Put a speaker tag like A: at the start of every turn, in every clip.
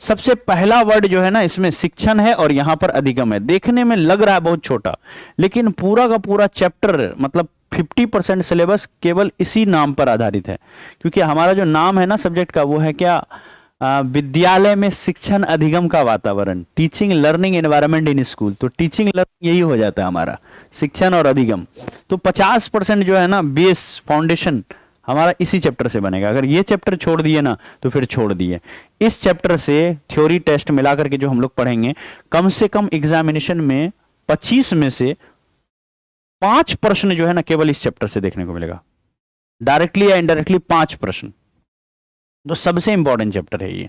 A: सबसे पहला वर्ड जो है ना इसमें शिक्षण है और यहां पर अधिगम है। देखने में लग रहा है बहुत छोटा, लेकिन पूरा का पूरा चैप्टर मतलब 50% सिलेबस केवल इसी नाम पर आधारित है। क्योंकि हमारा जो नाम है ना सब्जेक्ट का वो है क्या, विद्यालय में शिक्षण अधिगम का वातावरण, teaching learning environment in school. तो टीचिंग लर्निंग यही हो जाता है हमारा, शिक्षण और अधिगम। तो 50% जो है ना बेस फाउंडेशन हमारा इसी चैप्टर से बनेगा। अगर ये चैप्टर छोड़ दिए ना तो फिर छोड़ दिए। इस चैप्टर से थ्योरी टेस्ट मिलाकर के जो हम लोग पढ़ेंगे, कम से कम एग्जामिनेशन में 25 में से 5 प्रश्न जो है ना केवल इस चैप्टर से देखने को मिलेगा, डायरेक्टली या इनडायरेक्टली 5 प्रश्न। तो सबसे इंपॉर्टेंट चैप्टर है ये।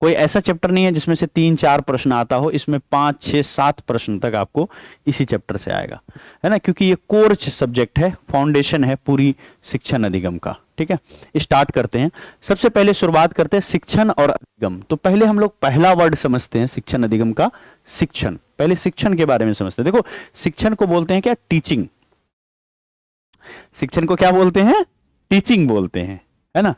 A: कोई ऐसा चैप्टर नहीं है जिसमें से 3-4 प्रश्न आता हो, इसमें 5, 6, 7 प्रश्न तक आपको इसी चैप्टर से आएगा, है ना। क्योंकि ये कोर सब्जेक्ट है, फाउंडेशन है पूरी शिक्षण अधिगम का। ठीक है, स्टार्ट करते हैं। सबसे पहले शुरुआत करते हैं शिक्षण और अधिगम। तो पहले हम लोग पहला वर्ड समझते हैं शिक्षण अधिगम का, शिक्षण। पहले शिक्षण के बारे में समझते हैं। देखो, शिक्षण को बोलते हैं क्या, टीचिंग। शिक्षण को क्या बोलते हैं, टीचिंग बोलते हैं, है ना।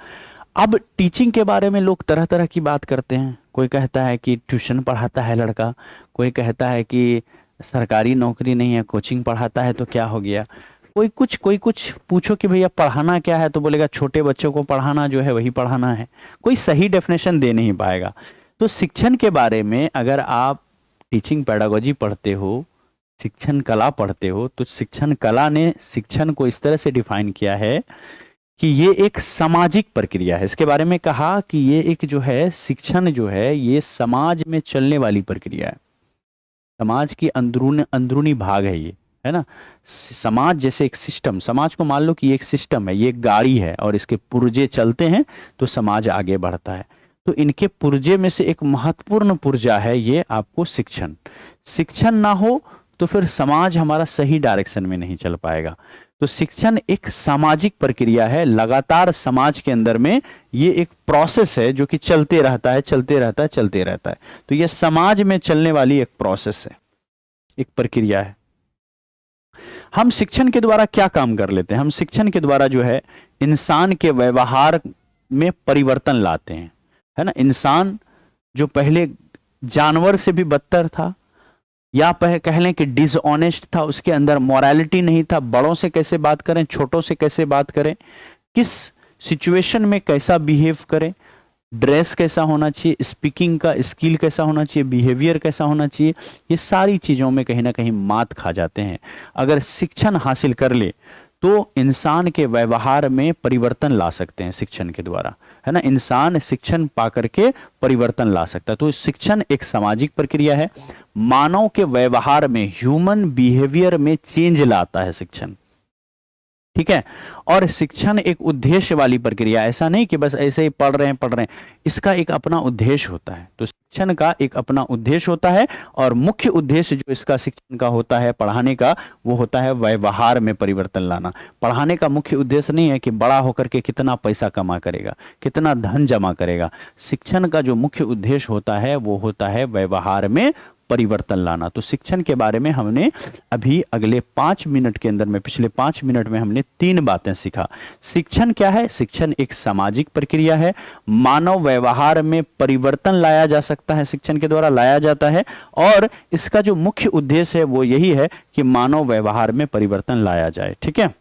A: अब टीचिंग के बारे में लोग तरह तरह की बात करते हैं। कोई कहता है कि ट्यूशन पढ़ाता है लड़का, कोई कहता है कि सरकारी नौकरी नहीं है, कोचिंग पढ़ाता है तो क्या हो गया। कोई कुछ पूछो कि भैया पढ़ाना क्या है, तो बोलेगा छोटे बच्चों को पढ़ाना जो है वही पढ़ाना है। कोई सही डेफिनेशन दे नहीं पाएगा। तो शिक्षण के बारे में अगर आप टीचिंग पेडागोजी पढ़ते हो, शिक्षण कला पढ़ते हो, तो शिक्षण कला ने शिक्षण को इस तरह से डिफाइन किया है कि ये एक सामाजिक प्रक्रिया है। इसके बारे में कहा कि ये एक जो है शिक्षण जो है ये समाज में चलने वाली प्रक्रिया है, समाज की अंदरूनी भाग है ये, है ना। समाज जैसे एक सिस्टम, समाज को मान लो कि ये एक सिस्टम है, ये एक गाड़ी है और इसके पुर्जे चलते हैं तो समाज आगे बढ़ता है। तो इनके पुर्जे में से एक महत्वपूर्ण पुर्जा है ये आपको शिक्षण। शिक्षण ना हो तो फिर समाज हमारा सही डायरेक्शन में नहीं चल पाएगा। तो शिक्षण एक सामाजिक प्रक्रिया है, लगातार समाज के अंदर में ये एक प्रोसेस है जो कि चलते रहता है, चलते रहता है, चलते रहता है। तो ये समाज में चलने वाली एक प्रोसेस है, एक प्रक्रिया है। हम शिक्षण के द्वारा क्या काम कर लेते हैं, हम शिक्षण के द्वारा जो है इंसान के व्यवहार में परिवर्तन लाते हैं, है ना। इंसान जो पहले जानवर से भी बदतर था, या कह लें कि डिसऑनेस्ट था, उसके अंदर मॉरलिटी नहीं था, बड़ों से कैसे बात करें, छोटों से कैसे बात करें, किस सिचुएशन में कैसा बिहेव करें, ड्रेस कैसा होना चाहिए, स्पीकिंग का स्किल कैसा होना चाहिए, बिहेवियर कैसा होना चाहिए, ये सारी चीज़ों में कहीं ना कहीं मात खा जाते हैं। अगर शिक्षण हासिल कर ले तो इंसान के व्यवहार में परिवर्तन ला सकते हैं शिक्षण के द्वारा, है ना। इंसान शिक्षण पा करके परिवर्तन ला सकता है। तो शिक्षण एक सामाजिक प्रक्रिया है, मानव के व्यवहार में, ह्यूमन बिहेवियर में चेंज लाता है शिक्षण, ठीक है। और शिक्षण एक उद्देश्य वाली प्रक्रिया, ऐसा नहीं कि बस ऐसे ही पढ़ रहे हैं, इसका एक अपना उद्देश्य होता है। तो शिक्षण का एक अपना उद्देश्य होता है और मुख्य उद्देश्य जो इसका शिक्षण का होता है, पढ़ाने का, वो होता है व्यवहार में परिवर्तन लाना। पढ़ाने का मुख्य उद्देश्य नहीं है कि बड़ा होकर के कितना पैसा कमा करेगा, कितना धन जमा करेगा। शिक्षण का जो मुख्य उद्देश्य होता है वो होता है व्यवहार में परिवर्तन लाना। तो शिक्षण के बारे में हमने अभी अगले 5 मिनट के अंदर में, पिछले 5 मिनट में हमने 3 बातें सीखा। शिक्षण क्या है, शिक्षण एक सामाजिक प्रक्रिया है, मानव व्यवहार में परिवर्तन लाया जा सकता है, शिक्षण के द्वारा लाया जाता है। और इसका जो मुख्य उद्देश्य है वो यही है कि मानव व्यवहार में परिवर्तन लाया जाए, ठीक है।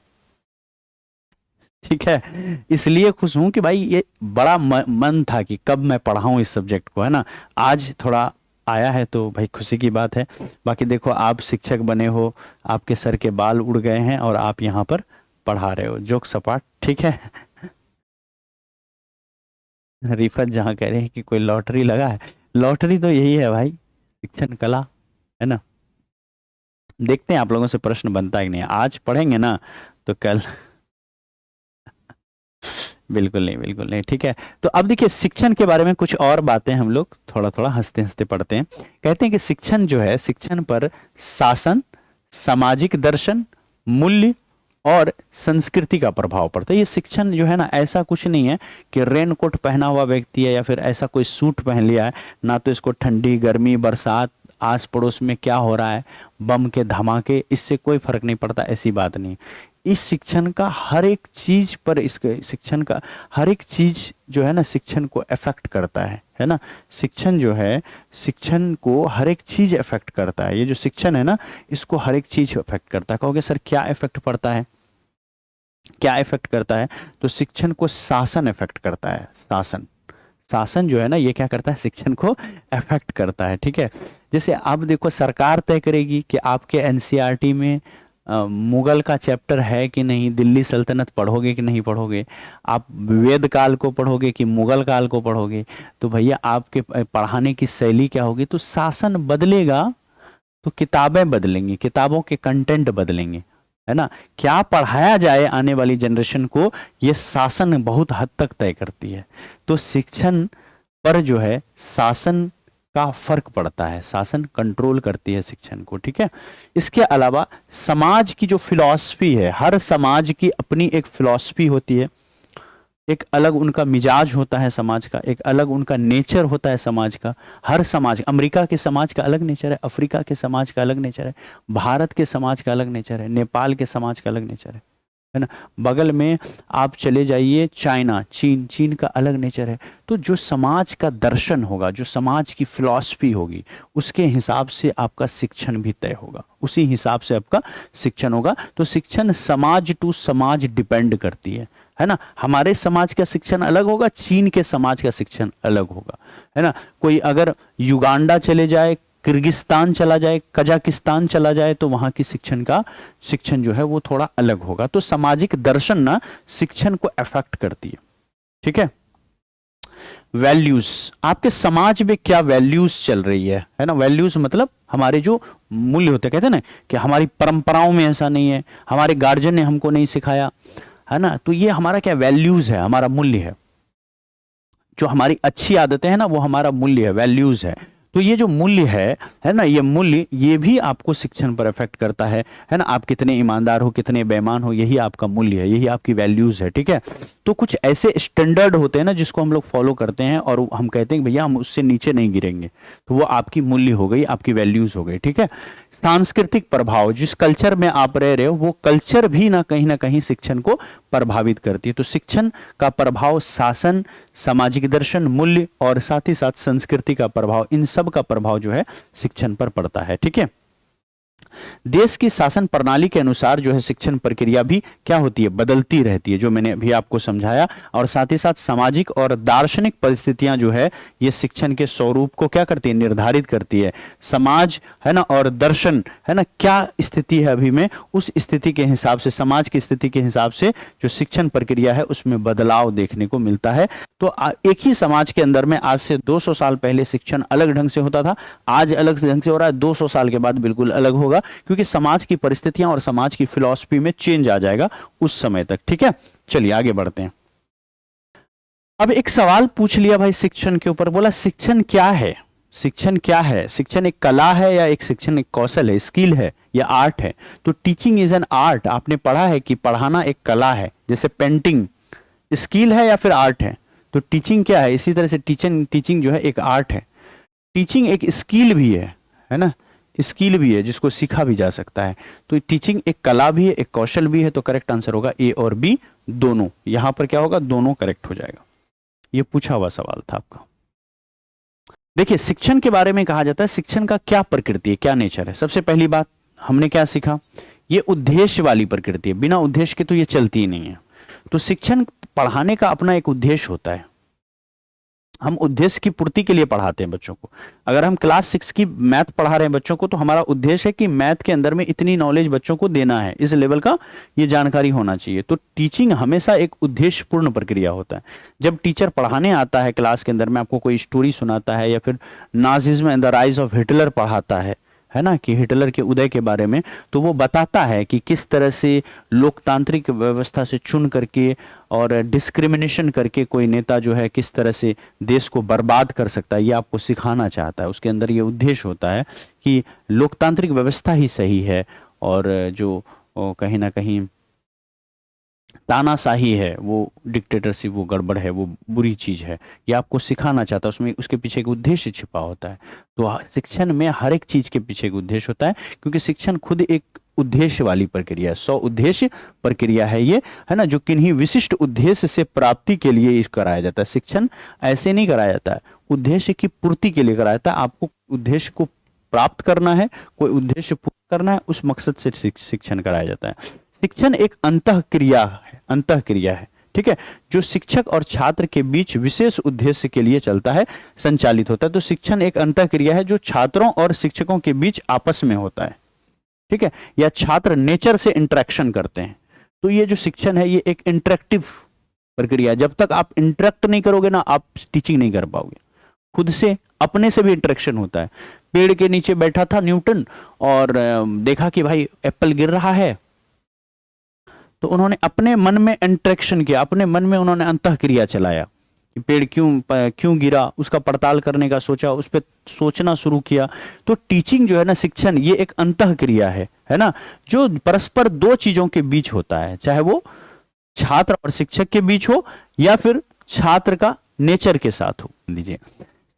A: ठीक है, इसलिए खुश हूं कि भाई ये बड़ा मन था कि कब मैं पढ़ाऊं इस सब्जेक्ट को, है ना। आज थोड़ा आया है तो भाई खुशी की बात है। बाकी देखो, आप शिक्षक बने हो, आपके सर के बाल उड़ गए हैं और आप यहाँ पर पढ़ा रहे हो, जोक सपाट, ठीक है। रिफत जहाँ कह रहे हैं कि कोई लॉटरी लगा है, लॉटरी तो यही है भाई, शिक्षण कला, है ना। देखते हैं आप लोगों से प्रश्न बनता है कि नहीं। आज पढ़ेंगे ना तो कल बिल्कुल नहीं, बिल्कुल नहीं, ठीक है। तो अब देखिए, शिक्षण के बारे में कुछ और बातें हम लोग थोड़ा थोड़ा हंसते हंसते पढ़ते हैं। कहते हैं कि शिक्षण जो है, शिक्षण पर शासन, सामाजिक दर्शन, मूल्य और संस्कृति का प्रभाव पड़ता है। ये शिक्षण जो है ना, ऐसा कुछ नहीं है कि रेनकोट पहना हुआ व्यक्ति है या फिर ऐसा कोई सूट पहन लिया है ना, तो इसको ठंडी, गर्मी, बरसात, आस पड़ोस में क्या हो रहा है, बम के धमाके, इससे कोई फर्क नहीं पड़ता, ऐसी बात नहीं। इस शिक्षण का हर एक चीज पर, इसके शिक्षण का हर एक चीज जो है ना शिक्षण को अफेक्ट करता है ना। शिक्षण जो है, शिक्षण को हर एक चीज अफेक्ट करता है। ये जो शिक्षण है ना, इसको हर एक चीज अफेक्ट करता है। कहोगे सर क्या इफेक्ट पड़ता है, क्या इफेक्ट करता है? तो शिक्षण को शासन इफेक्ट करता है। शासन, शासन जो है ना, ये क्या करता है, शिक्षण को अफेक्ट करता है। ठीक है, जैसे अब देखो सरकार तय करेगी कि आपके एनसीईआरटी में मुगल का चैप्टर है कि नहीं, दिल्ली सल्तनत पढ़ोगे कि नहीं पढ़ोगे, आप वेद काल को पढ़ोगे कि मुगल काल को पढ़ोगे, तो भैया आपके पढ़ाने की शैली क्या होगी? तो शासन बदलेगा तो किताबें बदलेंगी, किताबों के कंटेंट बदलेंगे, है ना। क्या पढ़ाया जाए आने वाली जनरेशन को, ये शासन बहुत हद तक तय करती है। तो शिक्षण पर जो है शासन का फर्क पड़ता है, शासन कंट्रोल करती है शिक्षण को। ठीक है, इसके अलावा समाज की जो फिलॉसफी है, हर समाज की अपनी एक फिलॉसफी होती है, एक अलग उनका मिजाज होता है समाज का, एक अलग उनका नेचर होता है समाज का। हर समाज, अमेरिका के समाज का अलग नेचर है, अफ्रीका के समाज का अलग नेचर है, भारत के समाज का अलग नेचर है, नेपाल के समाज का अलग नेचर है ना। बगल में आप चले जाइए चाइना, चीन, चीन का अलग नेचर है। तो जो समाज का दर्शन होगा, जो समाज की फिलॉसफी होगी, उसके हिसाब से आपका शिक्षण भी तय होगा, उसी हिसाब से आपका शिक्षण होगा। तो शिक्षण समाज टू समाज डिपेंड करती है ना। हमारे समाज का शिक्षण अलग होगा, चीन के समाज का शिक्षण अलग होगा, है ना। कोई अगर युगांडा चले जाए, किर्गिस्तान चला जाए, कजाकिस्तान चला जाए, तो वहां की शिक्षण जो है वो थोड़ा अलग होगा। तो सामाजिक दर्शन ना शिक्षण को अफेक्ट करती है। ठीक है, वैल्यूज, आपके समाज में क्या वैल्यूज चल रही है ना। वैल्यूज मतलब हमारे जो मूल्य होते हैं, कहते हैं ना कि हमारी परंपराओं में ऐसा नहीं है, हमारे गार्जियन ने हमको नहीं सिखाया, है ना। तो ये हमारा क्या वैल्यूज है, हमारा मूल्य है। जो हमारी अच्छी आदतें हैं ना, वो हमारा मूल्य है, वैल्यूज है। तो ये जो मूल्य है ना, ये मूल्य ये भी आपको शिक्षण पर इफेक्ट करता है ना। आप कितने ईमानदार हो, कितने बेईमान हो, यही आपका मूल्य है, यही आपकी वैल्यूज है। ठीक है, तो कुछ ऐसे स्टैंडर्ड होते हैं ना जिसको हम लोग फॉलो करते हैं और हम कहते हैं भैया हम उससे नीचे नहीं गिरेंगे, तो वो आपकी मूल्य हो गई, आपकी वैल्यूज हो गई। ठीक है, सांस्कृतिक प्रभाव, जिस कल्चर में आप रह रहे हो वो कल्चर भी ना कहीं शिक्षण को प्रभावित करती है। तो शिक्षण का प्रभाव शासन, सामाजिक दर्शन, मूल्य और साथ ही साथ संस्कृति का प्रभाव, इन सब का प्रभाव जो है शिक्षण पर पड़ता है। ठीक है, देश की शासन प्रणाली के अनुसार जो है शिक्षण प्रक्रिया भी क्या होती है, बदलती रहती है, जो मैंने अभी आपको समझाया। और साथ ही साथ सामाजिक और दार्शनिक परिस्थितियां जो है ये शिक्षण के स्वरूप को क्या करती है, निर्धारित करती है। समाज है ना और दर्शन है ना, क्या स्थिति है अभी में, उस स्थिति के हिसाब से, समाज की स्थिति के हिसाब से जो शिक्षण प्रक्रिया है उसमें बदलाव देखने को मिलता है। तो एक ही समाज के अंदर में आज से 200 साल पहले शिक्षण अलग ढंग से होता था, आज अलग ढंग से हो रहा है, 200 साल के बाद बिल्कुल अलग होगा, क्योंकि समाज की परिस्थितियां और समाज की फिलॉसफी में चेंज आ जाएगा उस समय तक। ठीक है, चलिए आगे बढ़ते हैं। अब एक सवाल पूछ लिया भाई शिक्षण के ऊपर, बोला शिक्षण क्या है, शिक्षण क्या है, शिक्षण एक कला है या एक शिक्षण एक कौशल है, स्किल है या आर्ट है। तो टीचिंग इज एन आर्ट, आपने पढ़ा है कि पढ़ाना एक कला है, जैसे पेंटिंग स्किल है या फिर आर्ट है। तो टीचिंग क्या है, इसी तरह से टीचिंग जो है एक आर्ट है, टीचिंग एक स्किल भी है ना, स्किल भी है जिसको सीखा भी जा सकता है। तो टीचिंग एक कला भी है, एक कौशल भी है। तो करेक्ट आंसर होगा ए और बी दोनों। यहां पर क्या होगा, दोनों करेक्ट हो जाएगा। ये पूछा हुआ सवाल था आपका। देखिए शिक्षण के बारे में कहा जाता है शिक्षण का क्या प्रकृति है, क्या नेचर है। सबसे पहली बात हमने क्या सीखा, ये उद्देश्य वाली प्रकृति है, बिना उद्देश्य के तो ये चलती ही नहीं है। तो शिक्षण पढ़ाने का अपना एक उद्देश्य होता है, हम उद्देश्य की पूर्ति के लिए पढ़ाते हैं बच्चों को। अगर हम क्लास 6 की मैथ पढ़ा रहे हैं बच्चों को, तो हमारा उद्देश्य है कि मैथ के अंदर में इतनी नॉलेज बच्चों को देना है, इस लेवल का ये जानकारी होना चाहिए। तो टीचिंग हमेशा एक उद्देश्यपूर्ण प्रक्रिया होता है। जब टीचर पढ़ाने आता है क्लास के अंदर में, आपको कोई स्टोरी सुनाता है या फिर Nazism in the rise of Hitler पढ़ाता है ना, कि हिटलर के उदय के बारे में, तो वो बताता है कि किस तरह से लोकतांत्रिक व्यवस्था से चुन करके और डिस्क्रिमिनेशन करके कोई नेता जो है किस तरह से देश को बर्बाद कर सकता है, ये आपको सिखाना चाहता है। उसके अंदर ये उद्देश्य होता है कि लोकतांत्रिक व्यवस्था ही सही है और जो कहीं ना कहीं तानाशाही है, वो डिक्टेटरशिप, वो गड़बड़ है, वो बुरी चीज़ है, ये आपको सिखाना चाहता है, उसमें उसके पीछे एक उद्देश्य छिपा होता है। तो शिक्षण में हर एक चीज़ के पीछे एक उद्देश्य होता है, क्योंकि शिक्षण खुद एक उद्देश्य वाली प्रक्रिया है, 100 उद्देश्य प्रक्रिया है ये, है ना, जो किन्हीं विशिष्ट उद्देश्य से प्राप्ति के लिए कराया जाता है। शिक्षण ऐसे नहीं कराया जाता है, उद्देश्य की पूर्ति के लिए कराया जाता है। आपको उद्देश्य को प्राप्त करना है, कोई उद्देश्य पूरा करना है, उस मकसद से शिक्षण कराया जाता है। शिक्षण एक अंतःक्रिया है, अंतःक्रिया है, ठीक है, जो शिक्षक और छात्र के बीच विशेष उद्देश्य के लिए चलता है, संचालित होता है। तो शिक्षण एक अंतःक्रिया है जो छात्रों और शिक्षकों के बीच आपस में होता है, ठीक है, या छात्र नेचर से इंटरेक्शन करते हैं। तो ये जो शिक्षण है ये एक इंटरेक्टिव प्रक्रिया है। जब तक आप इंटरेक्ट नहीं करोगे ना, आप टीचिंग नहीं कर पाओगे। खुद से, अपने से भी इंटरेक्शन होता है। पेड़ के नीचे बैठा था न्यूटन और देखा कि भाई एप्पल गिर रहा है, तो उन्होंने अपने मन में इंटरेक्शन किया, अपने मन में उन्होंने अंतःक्रिया चलाया कि पेड़ क्यों गिरा, उसका पड़ताल करने का सोचा, उस पर सोचना शुरू किया। तो टीचिंग जो है ना, शिक्षण, ये एक अंतःक्रिया है ना, जो परस्पर दो चीजों के बीच होता है, चाहे वो छात्र और शिक्षक के बीच हो या फिर छात्र का नेचर के साथ हो। लीजिए,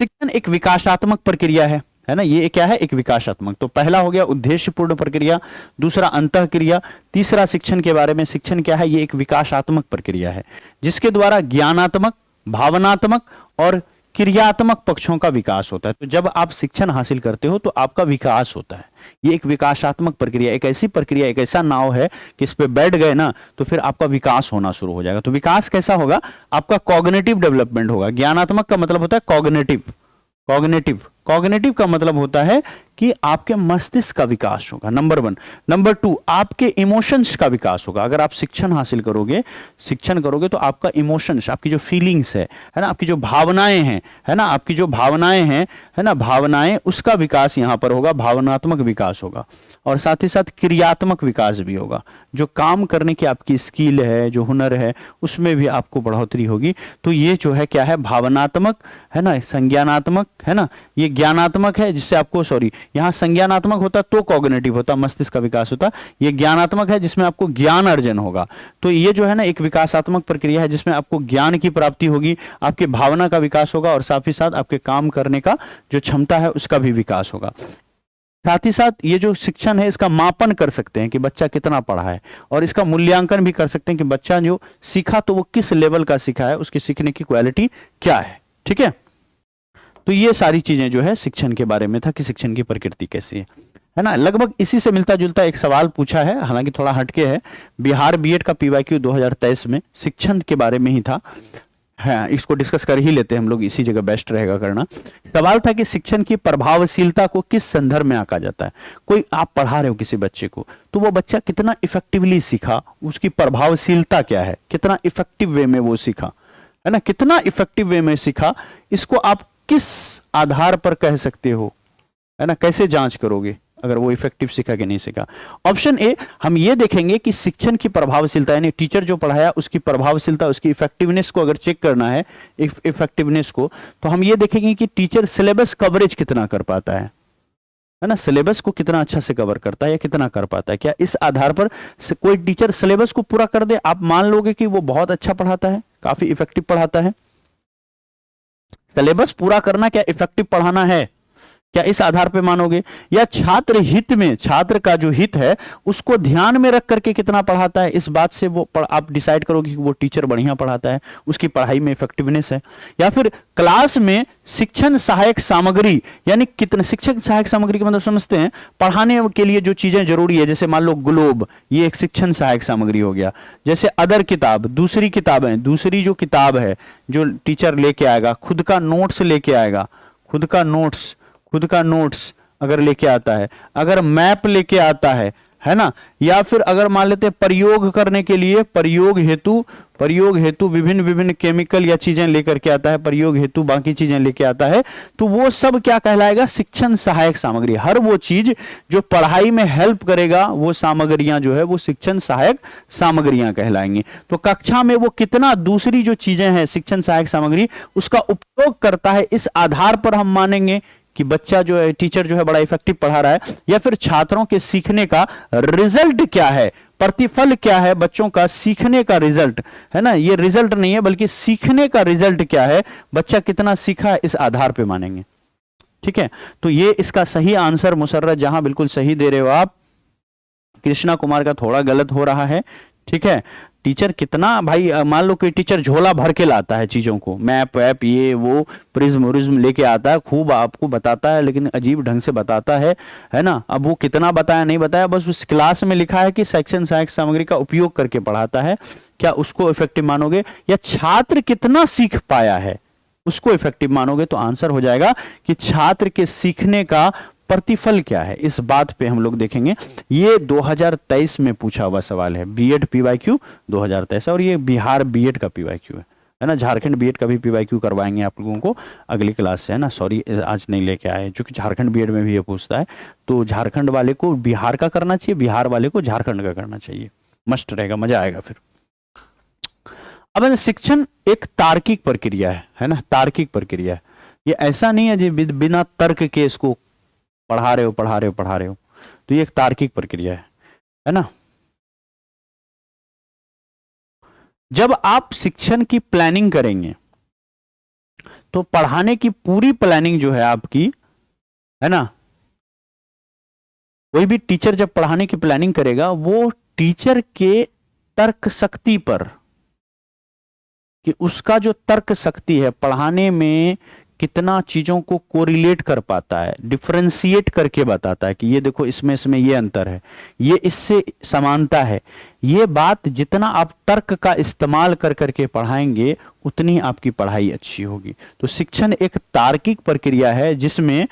A: शिक्षण एक विकासात्मक प्रक्रिया है ना, ये क्या है, एक विकासात्मक। तो पहला हो गया उद्देश्यपूर्ण प्रक्रिया, दूसरा अंतःक्रिया, तीसरा शिक्षण के बारे में, शिक्षण क्या है, ये एक विकासात्मक प्रक्रिया है जिसके द्वारा ज्ञानात्मक, भावनात्मक और क्रियात्मक पक्षों का विकास होता है। तो जब आप शिक्षण हासिल करते हो तो आपका विकास होता है। ये एक विकासात्मक प्रक्रिया, एक ऐसी प्रक्रिया, एक ऐसा नाव है कि इस पे बैठ गए ना तो फिर आपका विकास होना शुरू हो जाएगा। तो विकास कैसा होगा, आपका कॉग्निटिव डेवलपमेंट होगा। ज्ञानात्मक का मतलब होता है कॉग्निटिव, कॉग्निटिव का मतलब होता है कि आपके मस्तिष्क का विकास होगा, नंबर 1। नंबर 2, आपके इमोशंस का विकास होगा। अगर आप शिक्षण हासिल करोगे, शिक्षण करोगे तो आपका इमोशंस, आपकी जो फीलिंग्स है ना, आपकी जो भावनाएं हैं, है ना, आपकी जो भावनाएं हैं, है ना, भावनाएं, उसका विकास यहां पर होगा, भावनात्मक विकास होगा। और साथ ही साथ क्रियात्मक विकास भी होगा, जो काम करने की आपकी स्किल है, जो हुनर है, उसमें भी आपको बढ़ोतरी होगी। तो ये जो है क्या है, भावनात्मक है ना, संज्ञानात्मक है ना, ये ज्ञानात्मक है जिससे आपको, सॉरी, यहाँ संज्ञानात्मक होता तो कॉग्निटिव होता, मस्तिष्क का विकास होता। ये ज्ञानात्मक है जिसमें आपको ज्ञान अर्जन होगा। तो ये जो है ना एक विकासात्मक प्रक्रिया है जिसमें आपको ज्ञान की प्राप्ति होगी, आपके भावना का विकास होगा और साथ ही साथ आपके काम करने का जो क्षमता है उसका भी विकास होगा। साथ ही साथ ये जो शिक्षण है इसका मापन कर सकते हैं कि बच्चा कितना पढ़ा है, और इसका मूल्यांकन भी कर सकते हैं कि बच्चा जो सीखा तो वो किस लेवल का सीखा है, उसकी सीखने की क्वालिटी क्या है, ठीक है। तो ये सारी चीजें जो है शिक्षण के बारे में था कि शिक्षण की प्रकृति कैसी है ना। लगभग इसी से मिलता जुलता एक सवाल पूछा है, हालांकि थोड़ा हटके है। बिहार बीएड का पीवाईक्यू 2023 में शिक्षण के बारे में ही था, हाँ, इसको डिस्कस कर ही लेते हैं हम लोग, इसी जगह बेस्ट रहेगा करना। सवाल था कि शिक्षण की प्रभावशीलता को किस संदर्भ में आंका जाता है। कोई आप पढ़ा रहे हो किसी बच्चे को, तो वो बच्चा कितना इफेक्टिवली सीखा, उसकी प्रभावशीलता क्या है, कितना इफेक्टिव वे में वो सीखा, है ना, कितना इफेक्टिव वे में सीखा, इसको आप किस आधार पर कह सकते हो, है ना, कैसे जांच करोगे अगर वो इफेक्टिव सीखा कि नहीं सीखा। ऑप्शन ए, हम ये देखेंगे कि शिक्षण की प्रभावशीलता, यानी टीचर जो पढ़ाया उसकी प्रभावशीलता, उसकी इफेक्टिवनेस को अगर चेक करना है, इफेक्टिवनेस को, तो हम ये देखेंगे कि टीचर सिलेबस कवरेज कितना कर पाता है ना, सिलेबस को कितना अच्छा से कवर करता है या कितना कर पाता है। क्या इस आधार पर कोई टीचर सिलेबस को पूरा कर दे, आप मान लोगे कि वो बहुत अच्छा पढ़ाता है, काफी इफेक्टिव पढ़ाता है। सिलेबस पूरा करना क्या इफेक्टिव पढ़ाना है, क्या इस आधार पे मानोगे, या छात्र हित में, छात्र का जो हित है उसको ध्यान में रख करके कितना पढ़ाता है, इस बात से वो आप डिसाइड करोगे कि वो टीचर बढ़िया पढ़ाता है, उसकी पढ़ाई में इफेक्टिवनेस है। या फिर क्लास में शिक्षण सहायक सामग्री, यानी कितने शिक्षण सहायक सामग्री का मतलब समझते हैं, पढ़ाने के लिए जो चीजें जरूरी है, जैसे मान लो ग्लोब, ये एक शिक्षण सहायक सामग्री हो गया। जैसे अदर किताब, दूसरी किताबें, दूसरी जो किताब है जो टीचर लेके आएगा, खुद का नोट्स लेके आएगा, खुद का नोट्स अगर लेके आता है, अगर मैप लेके आता है ना, या फिर अगर मान लेते हैं प्रयोग करने के लिए प्रयोग हेतु विभिन्न केमिकल या चीजें लेकर के आता है, प्रयोग हेतु बाकी चीजें लेके आता है, तो वो सब क्या कहलाएगा, शिक्षण सहायक सामग्री। हर वो चीज जो पढ़ाई में हेल्प करेगा वो सामग्रियां जो है वो शिक्षण सहायक सामग्रियां कहलाएंगी। तो कक्षा में वो कितना दूसरी जो चीजें हैं शिक्षण सहायक सामग्री उसका उपयोग करता है, इस आधार पर हम मानेंगे कि बच्चा जो है, टीचर जो है बड़ा इफेक्टिव पढ़ा रहा है। या फिर छात्रों के सीखने का रिजल्ट क्या है, प्रतिफल क्या है बच्चों का सीखने का रिजल्ट, है ना, ये रिजल्ट नहीं है बल्कि सीखने का रिजल्ट क्या है, बच्चा कितना सीखा है, इस आधार पे मानेंगे। ठीक है, तो ये इसका सही आंसर मुसर्रत जहां बिल्कुल सही दे रहे हो आप, कृष्णा कुमार का थोड़ा गलत हो रहा है। ठीक है, टीचर कितना भाई, मान लो कि टीचर झोला भर के लाता है चीजों को, मैप वैप ये वो प्रिज्म उरिज्म लेके आता है, खूब आपको बताता है, लेकिन अजीब ढंग से बताता है ना। अब वो कितना बताया नहीं बताया, बस उस क्लास में लिखा है कि सेक्शन सहायक सामग्री का उपयोग करके पढ़ाता है, क्या उसको इफेक्टिव मानोगे, या छात्र कितना सीख पाया है उसको इफेक्टिव मानोगे? तो आंसर हो जाएगा कि छात्र के सीखने का प्रतिफल क्या है, इस बात पे हम लोग देखेंगे। ये 2023 में पूछा हुआ सवाल है, बीएड पीवाईक्यू 2023, और ये बिहार बीएड का पीवाईक्यू है ना। झारखंड बीएड का भी पीवाईक्यू करवाएंगे आप लोगों को अगली क्लास से, है ना। सॉरी आज नहीं लेके आए, क्योंकि झारखंड बीएड में भी ये पूछता है, तो झारखंड वाले को बिहार का करना चाहिए, बिहार वाले को झारखंड का करना चाहिए, मस्ट रहेगा, मजा आएगा फिर। अब शिक्षण एक तार्किक प्रक्रिया है ना, तार्किक प्रक्रिया है। ये ऐसा नहीं है जी बिना तर्क के इसको पढ़ा रहे हो, तो ये एक तार्किक प्रक्रिया है ना। जब आप शिक्षण की प्लानिंग करेंगे तो पढ़ाने की पूरी प्लानिंग जो है आपकी, है ना, कोई भी टीचर जब पढ़ाने की प्लानिंग करेगा वो टीचर के तर्क शक्ति पर, कि उसका जो तर्क शक्ति है पढ़ाने में कितना चीजों को कोरिलेट कर पाता है, डिफरेंशिएट करके बताता है कि ये देखो इसमें ये अंतर है, ये इससे समानता है। ये बात जितना आप तर्क का इस्तेमाल कर करके पढ़ाएंगे उतनी आपकी पढ़ाई अच्छी होगी। तो शिक्षण एक तार्किक प्रक्रिया है जिसमें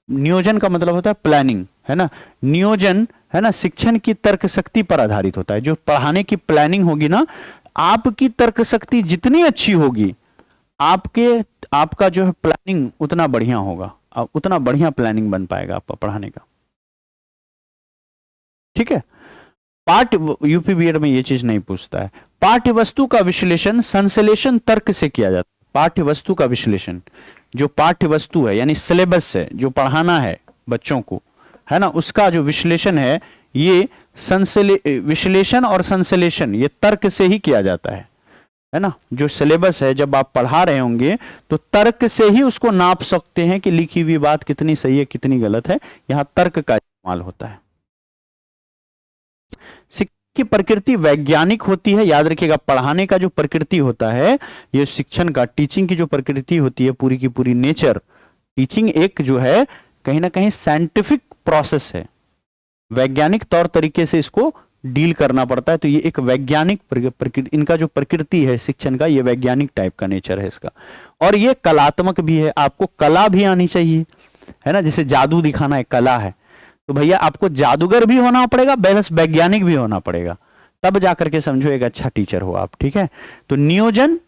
A: नियोजन का मतलब होता है प्लानिंग, है ना। नियोजन, है ना, शिक्षण की तर्क शक्ति पर आधारित होता है। जो पढ़ाने की प्लानिंग होगी ना, आपकी तर्क शक्ति जितनी अच्छी होगी, आपका जो है प्लानिंग उतना बढ़िया होगा, उतना बढ़िया प्लानिंग बन पाएगा आपका पढ़ाने का। ठीक है, यूपी बीएड में ये चीज नहीं पूछता है। पाठ्य वस्तु का विश्लेषण संश्लेषण तर्क से किया जाता है। पाठ्य वस्तु का विश्लेषण, जो पाठ्य वस्तु है यानी सिलेबस है जो पढ़ाना है बच्चों को, है ना, उसका जो विश्लेषण है ये विश्लेषण और संश्लेषण ये तर्क से ही किया जाता है ना। जो सिलेबस है जब आप पढ़ा रहे होंगे तो तर्क से ही उसको नाप सकते हैं कि लिखी हुई बात कितनी सही है कितनी गलत है, यहां तर्क का इस्तेमाल होता है। शिक्षा की प्रकृति वैज्ञानिक होती है, याद रखिएगा, पढ़ाने का जो प्रकृति होता है, ये शिक्षण का, टीचिंग की जो प्रकृति होती है पूरी की पूरी नेचर, टीचिंग एक जो है कहीं ना कहीं साइंटिफिक प्रोसेस है, वैज्ञानिक तौर तरीके से इसको डील करना पड़ता है। तो ये एक वैज्ञानिक प्रकृति, इनका जो प्रकृति है शिक्षण का, ये वैज्ञानिक टाइप का नेचर है इसका। और ये कलात्मक भी है, आपको कला भी आनी चाहिए, है ना। जैसे जादू दिखाना एक कला है, तो भैया आपको जादूगर भी होना पड़ेगा, बैलेंस वैज्ञानिक भी होना पड़ेगा, तब जाकर के समझो एक अच्छा टीचर हो आप। ठीक है, तो नियोजन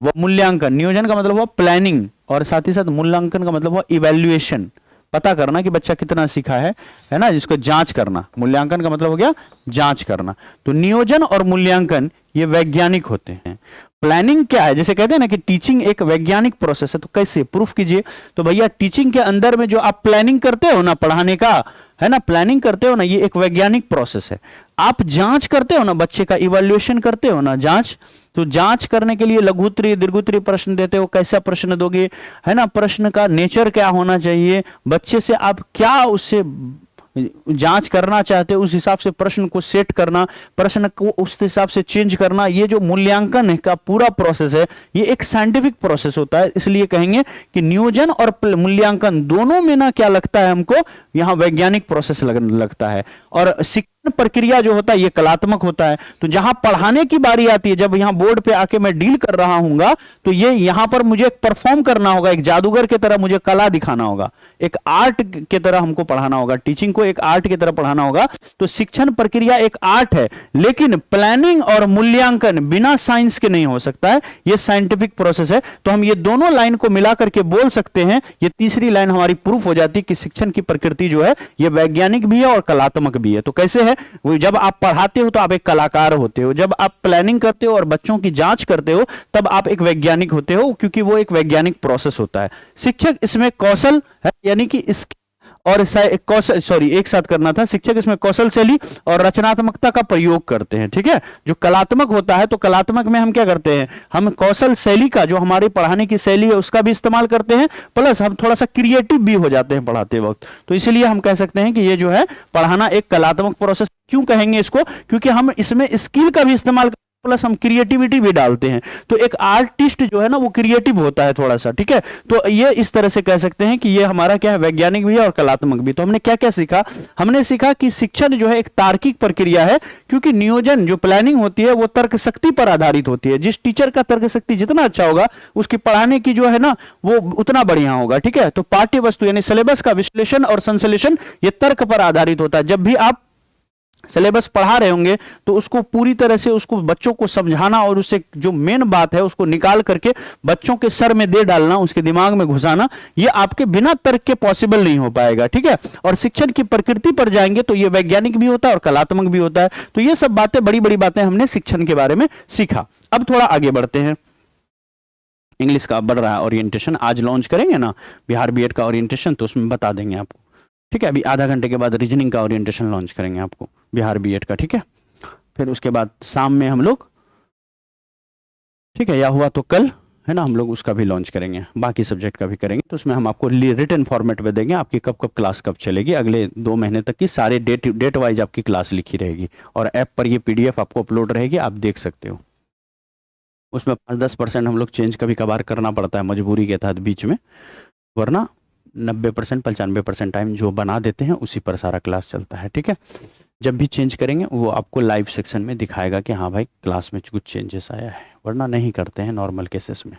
A: व मूल्यांकन, नियोजन का मतलब हुआ प्लानिंग, और साथ ही साथ मूल्यांकन का मतलब हुआ इवैल्यूएशन, पता करना कि बच्चा कितना सीखा है ना, जिसको जांच करना। मूल्यांकन का मतलब हो गया जांच करना। तो नियोजन और मूल्यांकन ये वैज्ञानिक होते हैं। प्लानिंग क्या है, जैसे कहते हैं ना कि टीचिंग एक वैज्ञानिक प्रोसेस है, तो कैसे प्रूफ कीजिए? तो भैया टीचिंग के अंदर में जो आप प्लानिंग करते हो ना पढ़ाने का, है ना, प्लानिंग करते हो ना, ये एक वैज्ञानिक प्रोसेस है। आप जांच करते हो ना, बच्चे का इवैल्यूएशन करते हो ना, जांच, तो जांच करने के लिए लघुत्तरीय दीर्घोत्तरीय प्रश्न देते हो, कैसा प्रश्न दोगे, है ना, प्रश्न का नेचर क्या होना चाहिए, बच्चे से आप क्या उससे जांच करना चाहते हो, उस हिसाब से प्रश्न को सेट करना, प्रश्न को उस हिसाब से चेंज करना। ये जो मूल्यांकन का पूरा प्रोसेस है ये एक साइंटिफिक प्रोसेस होता है। इसलिए कहेंगे कि नियोजन और मूल्यांकन दोनों में ना क्या लगता है हमको, यहां वैज्ञानिक प्रोसेस लगता है। और शिक्षण प्रक्रिया जो होता है ये कलात्मक होता है। तो जहां पढ़ाने की बारी आती है, जब यहां बोर्ड पे आके मैं डील कर रहा हूंगा, तो ये यहां पर मुझे परफॉर्म करना होगा, एक जादूगर की तरह मुझे कला दिखाना होगा, एक आर्ट की तरह हमको पढ़ाना होगा, टीचिंग को एक आर्ट की तरह पढ़ाना होगा। तो शिक्षण प्रक्रिया एक आर्ट है, लेकिन प्लानिंग और मूल्यांकन बिना साइंस के नहीं हो सकता है, ये साइंटिफिक प्रोसेस है। तो हम ये दोनों लाइन को मिला करके बोल सकते हैं, ये तीसरी लाइन हमारी प्रूफ हो जाती है कि शिक्षण की प्रकृति जो है ये वैज्ञानिक भी है और कलात्मक भी है। तो कैसे है, वो जब आप पढ़ाते हो तो आप एक कलाकार होते हो, जब आप प्लानिंग करते हो और बच्चों की जांच करते हो तब आप एक वैज्ञानिक होते हो, क्योंकि वो एक वैज्ञानिक प्रोसेस होता है। शिक्षक इसमें कौशल है, यानी कि इस और एक साथ करना था। शिक्षक इसमें कौशल शैली और रचनात्मकता का प्रयोग करते हैं, ठीक है। जो कलात्मक होता है तो कलात्मक में हम क्या करते हैं, हम कौशल शैली का, जो हमारी पढ़ाने की शैली है उसका भी इस्तेमाल करते हैं, प्लस हम थोड़ा सा क्रिएटिव भी हो जाते हैं पढ़ाते वक्त। तो इसीलिए हम कह सकते हैं कि ये जो है पढ़ाना एक कलात्मक प्रोसेस। क्यों कहेंगे इसको, क्योंकि हम इसमें स्किल का भी इस्तेमाल प्लस हम क्रिएटिविटी भी डालते हैं। तो एक आर्टिस्ट जो है ना वो क्रिएटिव होता है थोड़ा सा, ठीक है। तो ये इस तरह से कह सकते हैं कि ये हमारा क्या है, वैज्ञानिक भी है और कलात्मक भी। तो हमने क्या क्या सीखा, हमने सीखा कि शिक्षण जो है एक तार्किक प्रक्रिया है, क्योंकि नियोजन जो प्लानिंग होती है वो तर्क शक्ति पर आधारित होती है। जिस टीचर का तर्क शक्ति जितना अच्छा होगा उसकी पढ़ाने की जो है ना वो उतना बढ़िया होगा, ठीक है। तो पाठ्य वस्तु यानी सिलेबस का विश्लेषण और संश्लेषण ये तर्क पर आधारित होता है। जब भी आप सिलेबस पढ़ा रहे होंगे तो उसको पूरी तरह से उसको बच्चों को समझाना और उससे जो मेन बात है उसको निकाल करके बच्चों के सर में दे डालना, उसके दिमाग में घुसाना, ये आपके बिना तर्क के पॉसिबल नहीं हो पाएगा, ठीक है। और शिक्षण की प्रकृति पर जाएंगे तो ये वैज्ञानिक भी होता है और कलात्मक भी होता है। तो ये सब बातें, बड़ी बड़ी बातें हमने शिक्षण के बारे में सीखा। अब थोड़ा आगे बढ़ते हैं। इंग्लिश का बढ़ रहा है ओरिएंटेशन, आज लॉन्च करेंगे ना बिहार बीएड का ओरिएंटेशन, तो उसमें बता देंगे आपको, ठीक है। अभी आधा घंटे के बाद रीजनिंग का ओरिएंटेशन लॉन्च करेंगे आपको बिहार बीएड का, ठीक है। फिर उसके बाद शाम में हम लोग, ठीक है, या हुआ तो कल है ना हम लोग उसका भी लॉन्च करेंगे, बाकी सब्जेक्ट का भी करेंगे। तो उसमें हम आपको रिटन फॉर्मेट में देंगे, आपकी कब कब क्लास कब चलेगी, अगले 2 महीने तक की सारे डेट वाइज आपकी क्लास लिखी रहेगी और ऐप पर ये पीडीएफ आपको अपलोड रहेगी, आप देख सकते हो। उसमें 5-10% हम लोग चेंज कभी कभार करना पड़ता है मजबूरी के तहत बीच में, वरना 90% 95% टाइम जो बना देते हैं उसी पर सारा क्लास चलता है, ठीक है। जब भी चेंज करेंगे वो आपको लाइव सेक्शन में दिखाएगा कि हाँ भाई क्लास में कुछ चेंजेस आया है, वरना नहीं करते हैं नॉर्मल केसेस में।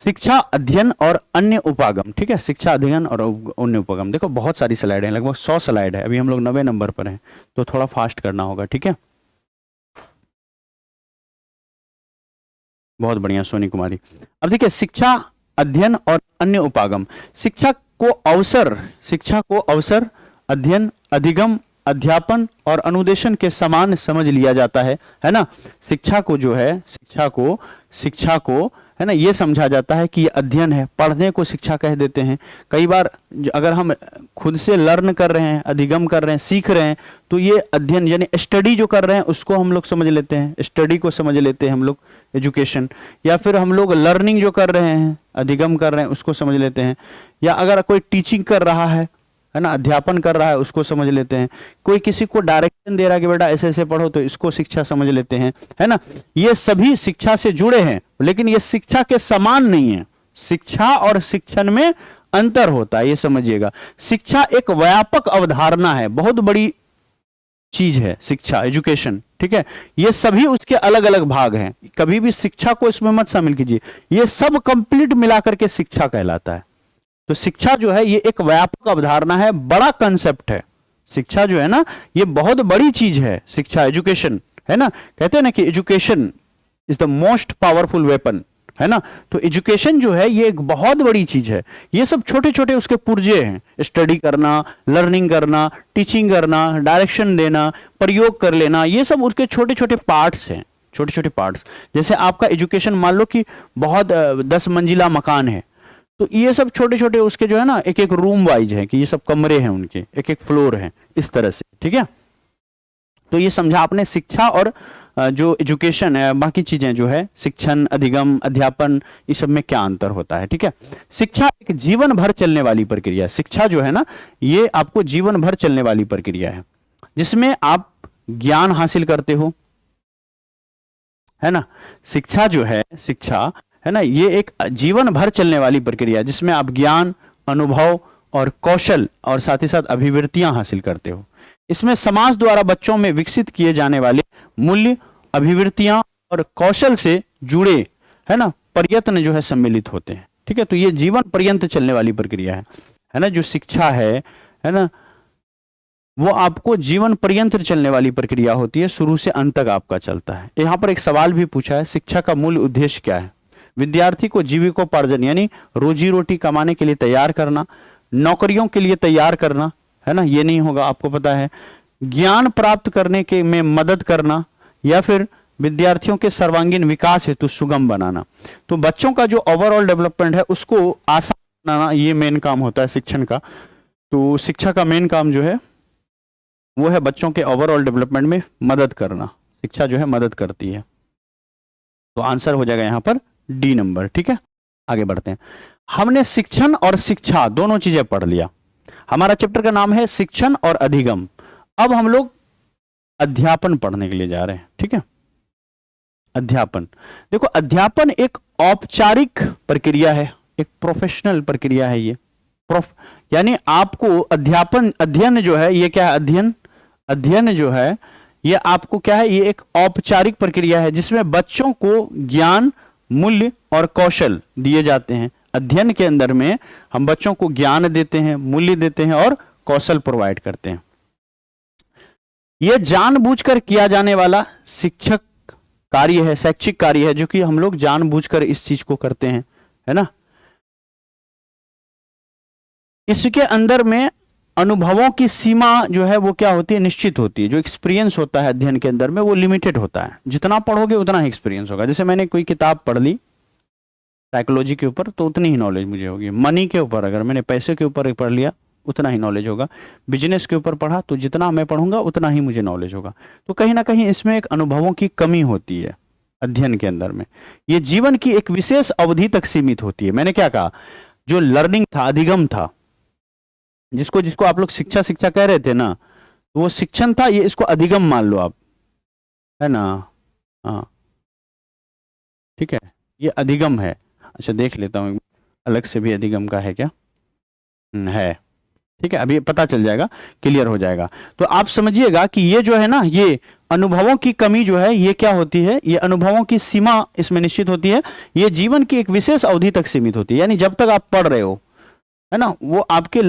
A: शिक्षा अध्ययन और अन्य उपागम, ठीक है। शिक्षा अध्ययन और अन्य उपागम, देखो बहुत सारी स्लाइड है, लगभग 100 स्लाइड है। अभी हम लोग 90 नंबर पर हैं तो थोड़ा फास्ट करना होगा, ठीक है। बहुत बढ़िया सोनी कुमारी। अब देखिए शिक्षा अध्ययन और अन्य उपागम, शिक्षा को अवसर, अध्ययन, अधिगम, अध्यापन और अनुदेशन के समान समझ लिया जाता है ना। शिक्षा को जो है, शिक्षा को है ना ये समझा जाता है कि ये अध्ययन है, पढ़ने को शिक्षा कह देते हैं। कई बार अगर हम खुद से लर्न कर रहे हैं, अधिगम कर रहे हैं, सीख रहे हैं, तो ये अध्ययन यानी स्टडी जो कर रहे हैं उसको हम लोग समझ लेते हैं, स्टडी को समझ लेते हैं हम लोग, एजुकेशन। या फिर हम लोग लर्निंग जो कर रहे हैं, अधिगम कर रहे हैं, उसको समझ लेते हैं। या अगर कोई टीचिंग कर रहा है ना, अध्यापन कर रहा है, उसको समझ लेते हैं। कोई किसी को डायरेक्शन दे रहा है कि बेटा ऐसे ऐसे पढ़ो, तो इसको शिक्षा समझ लेते हैं, है ना। ये सभी शिक्षा से जुड़े हैं, लेकिन ये शिक्षा के समान नहीं है। शिक्षा और शिक्षण में अंतर होता है, ये समझिएगा। शिक्षा एक व्यापक अवधारणा है, बहुत बड़ी चीज है शिक्षा, एजुकेशन, ठीक है। ये सभी उसके अलग अलग भाग हैं, कभी भी शिक्षा को इसमें मत शामिल कीजिए। ये सब कंप्लीट मिलाकर के शिक्षा कहलाता है। तो शिक्षा जो है ये एक व्यापक अवधारणा है, बड़ा कंसेप्ट है। शिक्षा जो है ना ये बहुत बड़ी चीज है। शिक्षा, एजुकेशन, है ना, कहते हैं ना कि education is the most powerful weapon, है ना। तो एजुकेशन जो है ये एक बहुत बड़ी चीज है। ये सब छोटे छोटे उसके पुर्जे हैं, स्टडी करना, लर्निंग करना, टीचिंग करना, डायरेक्शन देना, प्रयोग कर लेना, ये सब उसके छोटे छोटे पार्ट्स हैं, छोटे छोटे पार्ट्स। जैसे आपका एजुकेशन मान लो कि बहुत 10 मंजिला मकान है, तो ये सब छोटे छोटे उसके जो है ना एक एक रूम वाइज है कि ये सब कमरे हैं उनके, एक एक फ्लोर है, इस तरह से, ठीक है। तो ये समझा आपने शिक्षा और जो एजुकेशन है, बाकी चीजें जो है शिक्षण, अधिगम, अध्यापन, इस सब में क्या अंतर होता है, ठीक है। शिक्षा एक जीवन भर चलने वाली प्रक्रिया है। शिक्षा जो है ना ये आपको जीवन भर चलने वाली प्रक्रिया है, जिसमें आप ज्ञान हासिल करते हो, है ना। शिक्षा जो है, शिक्षा है ना ये एक जीवन भर चलने वाली प्रक्रिया है, जिसमें आप ज्ञान, अनुभव और कौशल और साथ ही साथ अभिवृत्तियां हासिल करते हो। इसमें समाज द्वारा बच्चों में विकसित किए जाने वाले मूल्य, अभिवृत्तियां और कौशल से जुड़े है ना प्रयत्न जो है सम्मिलित होते हैं, ठीक है। तो ये जीवन पर्यंत चलने वाली प्रक्रिया है ना। जो शिक्षा है ना वो आपको जीवन पर्यंत चलने वाली प्रक्रिया होती है, शुरू से अंत तक आपका चलता है। यहाँ पर एक सवाल भी पूछा है, शिक्षा का मूल उद्देश्य क्या है। विद्यार्थी को जीविकोपार्जन यानी रोजी रोटी कमाने के लिए तैयार करना, नौकरियों के लिए तैयार करना, है ना, ये नहीं होगा, आपको पता है। ज्ञान प्राप्त करने के में मदद करना, या फिर विद्यार्थियों के सर्वांगीण विकास हेतु सुगम बनाना। तो बच्चों का जो ओवरऑल डेवलपमेंट है उसको आसान बनाना, ये मेन काम होता है शिक्षण का। तो शिक्षा का मेन काम जो है वो है बच्चों के ओवरऑल डेवलपमेंट में मदद करना। शिक्षा जो है मदद करती है। तो आंसर हो जाएगा यहां पर डी नंबर। ठीक है, आगे बढ़ते हैं। हमने शिक्षण और शिक्षा दोनों चीजें पढ़ लिया। हमारा चैप्टर का नाम है शिक्षण और अधिगम। अब हम लोग अध्यापन पढ़ने के लिए जा रहे हैं। ठीक है, अध्यापन। देखो, अध्यापन एक औपचारिक प्रक्रिया है, एक प्रोफेशनल प्रक्रिया है। ये यानी आपको अध्यापन, अध्ययन जो है ये क्या है, अध्ययन जो है ये आपको क्या है, ये एक औपचारिक प्रक्रिया है जिसमें बच्चों को ज्ञान, मूल्य और कौशल दिए जाते हैं। अध्ययन के अंदर में हम बच्चों को ज्ञान देते हैं, मूल्य देते हैं और कौशल प्रोवाइड करते हैं। यह जानबूझकर किया जाने वाला शिक्षक कार्य है, शैक्षिक कार्य है, जो कि हम लोग जानबूझकर इस चीज को करते हैं, है ना। इसके अंदर में अनुभवों की सीमा जो है वो क्या होती है, निश्चित होती है। जो एक्सपीरियंस होता है अध्ययन के अंदर में वो लिमिटेड होता है। जितना पढ़ोगे उतना ही एक्सपीरियंस होगा। जैसे मैंने कोई किताब पढ़ ली साइकोलॉजी के ऊपर तो उतनी ही नॉलेज मुझे होगी। मनी के ऊपर अगर मैंने पैसे के ऊपर पढ़ लिया उतना ही नॉलेज होगा। बिजनेस के ऊपर पढ़ा तो जितना मैं पढ़ूंगा उतना ही मुझे नॉलेज होगा। तो कहीं ना कहीं इसमें एक अनुभवों की कमी होती है अध्ययन के अंदर में। ये जीवन की एक विशेष अवधि तक सीमित होती है। मैंने क्या कहा, जो लर्निंग था, अधिगम था, जिसको जिसको आप लोग शिक्षा शिक्षा कह रहे थे ना, वो शिक्षण था, ये इसको अधिगम मान लो आप, है ना। हाँ ठीक है, ये अधिगम है। अच्छा देख लेता हूँ अलग से भी अधिगम का है क्या, है। ठीक है, अभी पता चल जाएगा, क्लियर हो जाएगा। तो आप समझिएगा कि ये जो है ना, ये अनुभवों की कमी जो है ये क्या होती है, ये अनुभवों की सीमा इसमें निश्चित होती है। ये जीवन की एक विशेष अवधि तक सीमित होती है। यानी जब तक आप पढ़ रहे हो, है ना, वो आपके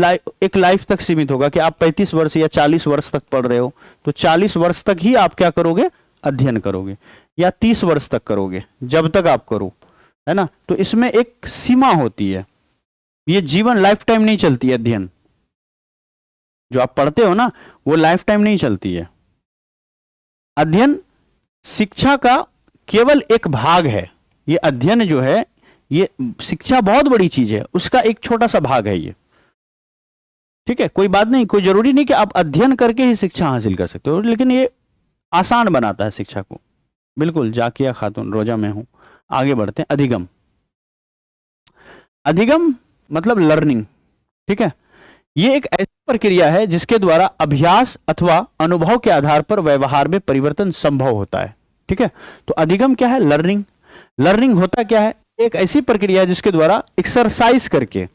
A: एक लाइफ तक सीमित होगा कि आप 35 वर्ष या 40 वर्ष तक पढ़ रहे हो तो 40 वर्ष तक ही आप क्या करोगे, अध्ययन करोगे, या 30 वर्ष तक करोगे, जब तक आप करो, है ना। तो इसमें एक सीमा होती है। ये जीवन लाइफ टाइम नहीं चलती है। अध्ययन जो आप पढ़ते हो ना वो लाइफ टाइम नहीं चलती है। अध्ययन शिक्षा का केवल एक भाग है। ये अध्ययन जो है, ये शिक्षा बहुत बड़ी चीज है, उसका एक छोटा सा भाग है ये। ठीक है, कोई बात नहीं, कोई जरूरी नहीं कि आप अध्ययन करके ही शिक्षा हासिल कर सकते हो, लेकिन ये आसान बनाता है शिक्षा को। बिल्कुल, जाकिया खातून रोजा में हूं। आगे बढ़ते हैं। अधिगम। अधिगम मतलब लर्निंग। ठीक है, ये एक ऐसी प्रक्रिया है जिसके द्वारा अभ्यास अथवा अनुभव के आधार पर व्यवहार में परिवर्तन संभव होता है। ठीक है, तो अधिगम क्या है, लर्निंग। लर्निंग होता क्या है, एक ऐसी प्रक्रिया है जिसके द्वारा एक्सरसाइज करके,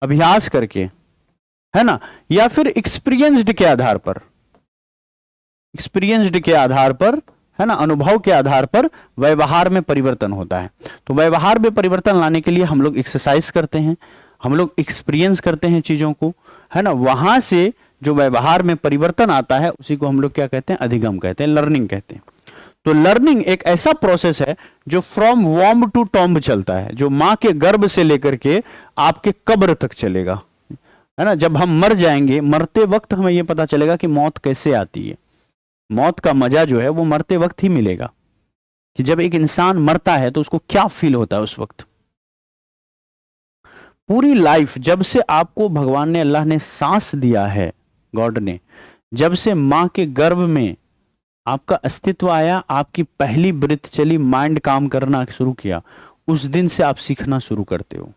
A: अभ्यास करके, है ना, या फिर एक्सपीरियंस्ड के आधार पर, एक्सपीरियंस्ड के आधार पर, है ना, अनुभव के आधार पर व्यवहार में परिवर्तन होता है। तो व्यवहार में परिवर्तन लाने के लिए हम लोग एक्सरसाइज करते हैं, हम लोग एक्सपीरियंस करते हैं चीजों को, है ना। वहां से जो व्यवहार में परिवर्तन आता है उसी को हम लोग क्या कहते हैं, अधिगम कहते हैं, लर्निंग कहते हैं। तो लर्निंग एक ऐसा प्रोसेस है जो फ्रॉम वॉम्ब टू टॉम्ब चलता है, जो मां के गर्भ से लेकर के आपके कब्र तक चलेगा, है ना। जब हम मर जाएंगे, मरते वक्त हमें यह पता चलेगा कि मौत कैसे आती है। मौत का मजा जो है वो मरते वक्त ही मिलेगा, कि जब एक इंसान मरता है तो उसको क्या फील होता है उस वक्त। पूरी लाइफ, जब से आपको भगवान ने, अल्लाह ने सांस दिया है, गॉड ने, जब से मां के गर्भ में आपका अस्तित्व आया, आपकी पहली ब्रेथ चली, माइंड काम करना शुरू किया, उस दिन से आप सीखना शुरू करते हो।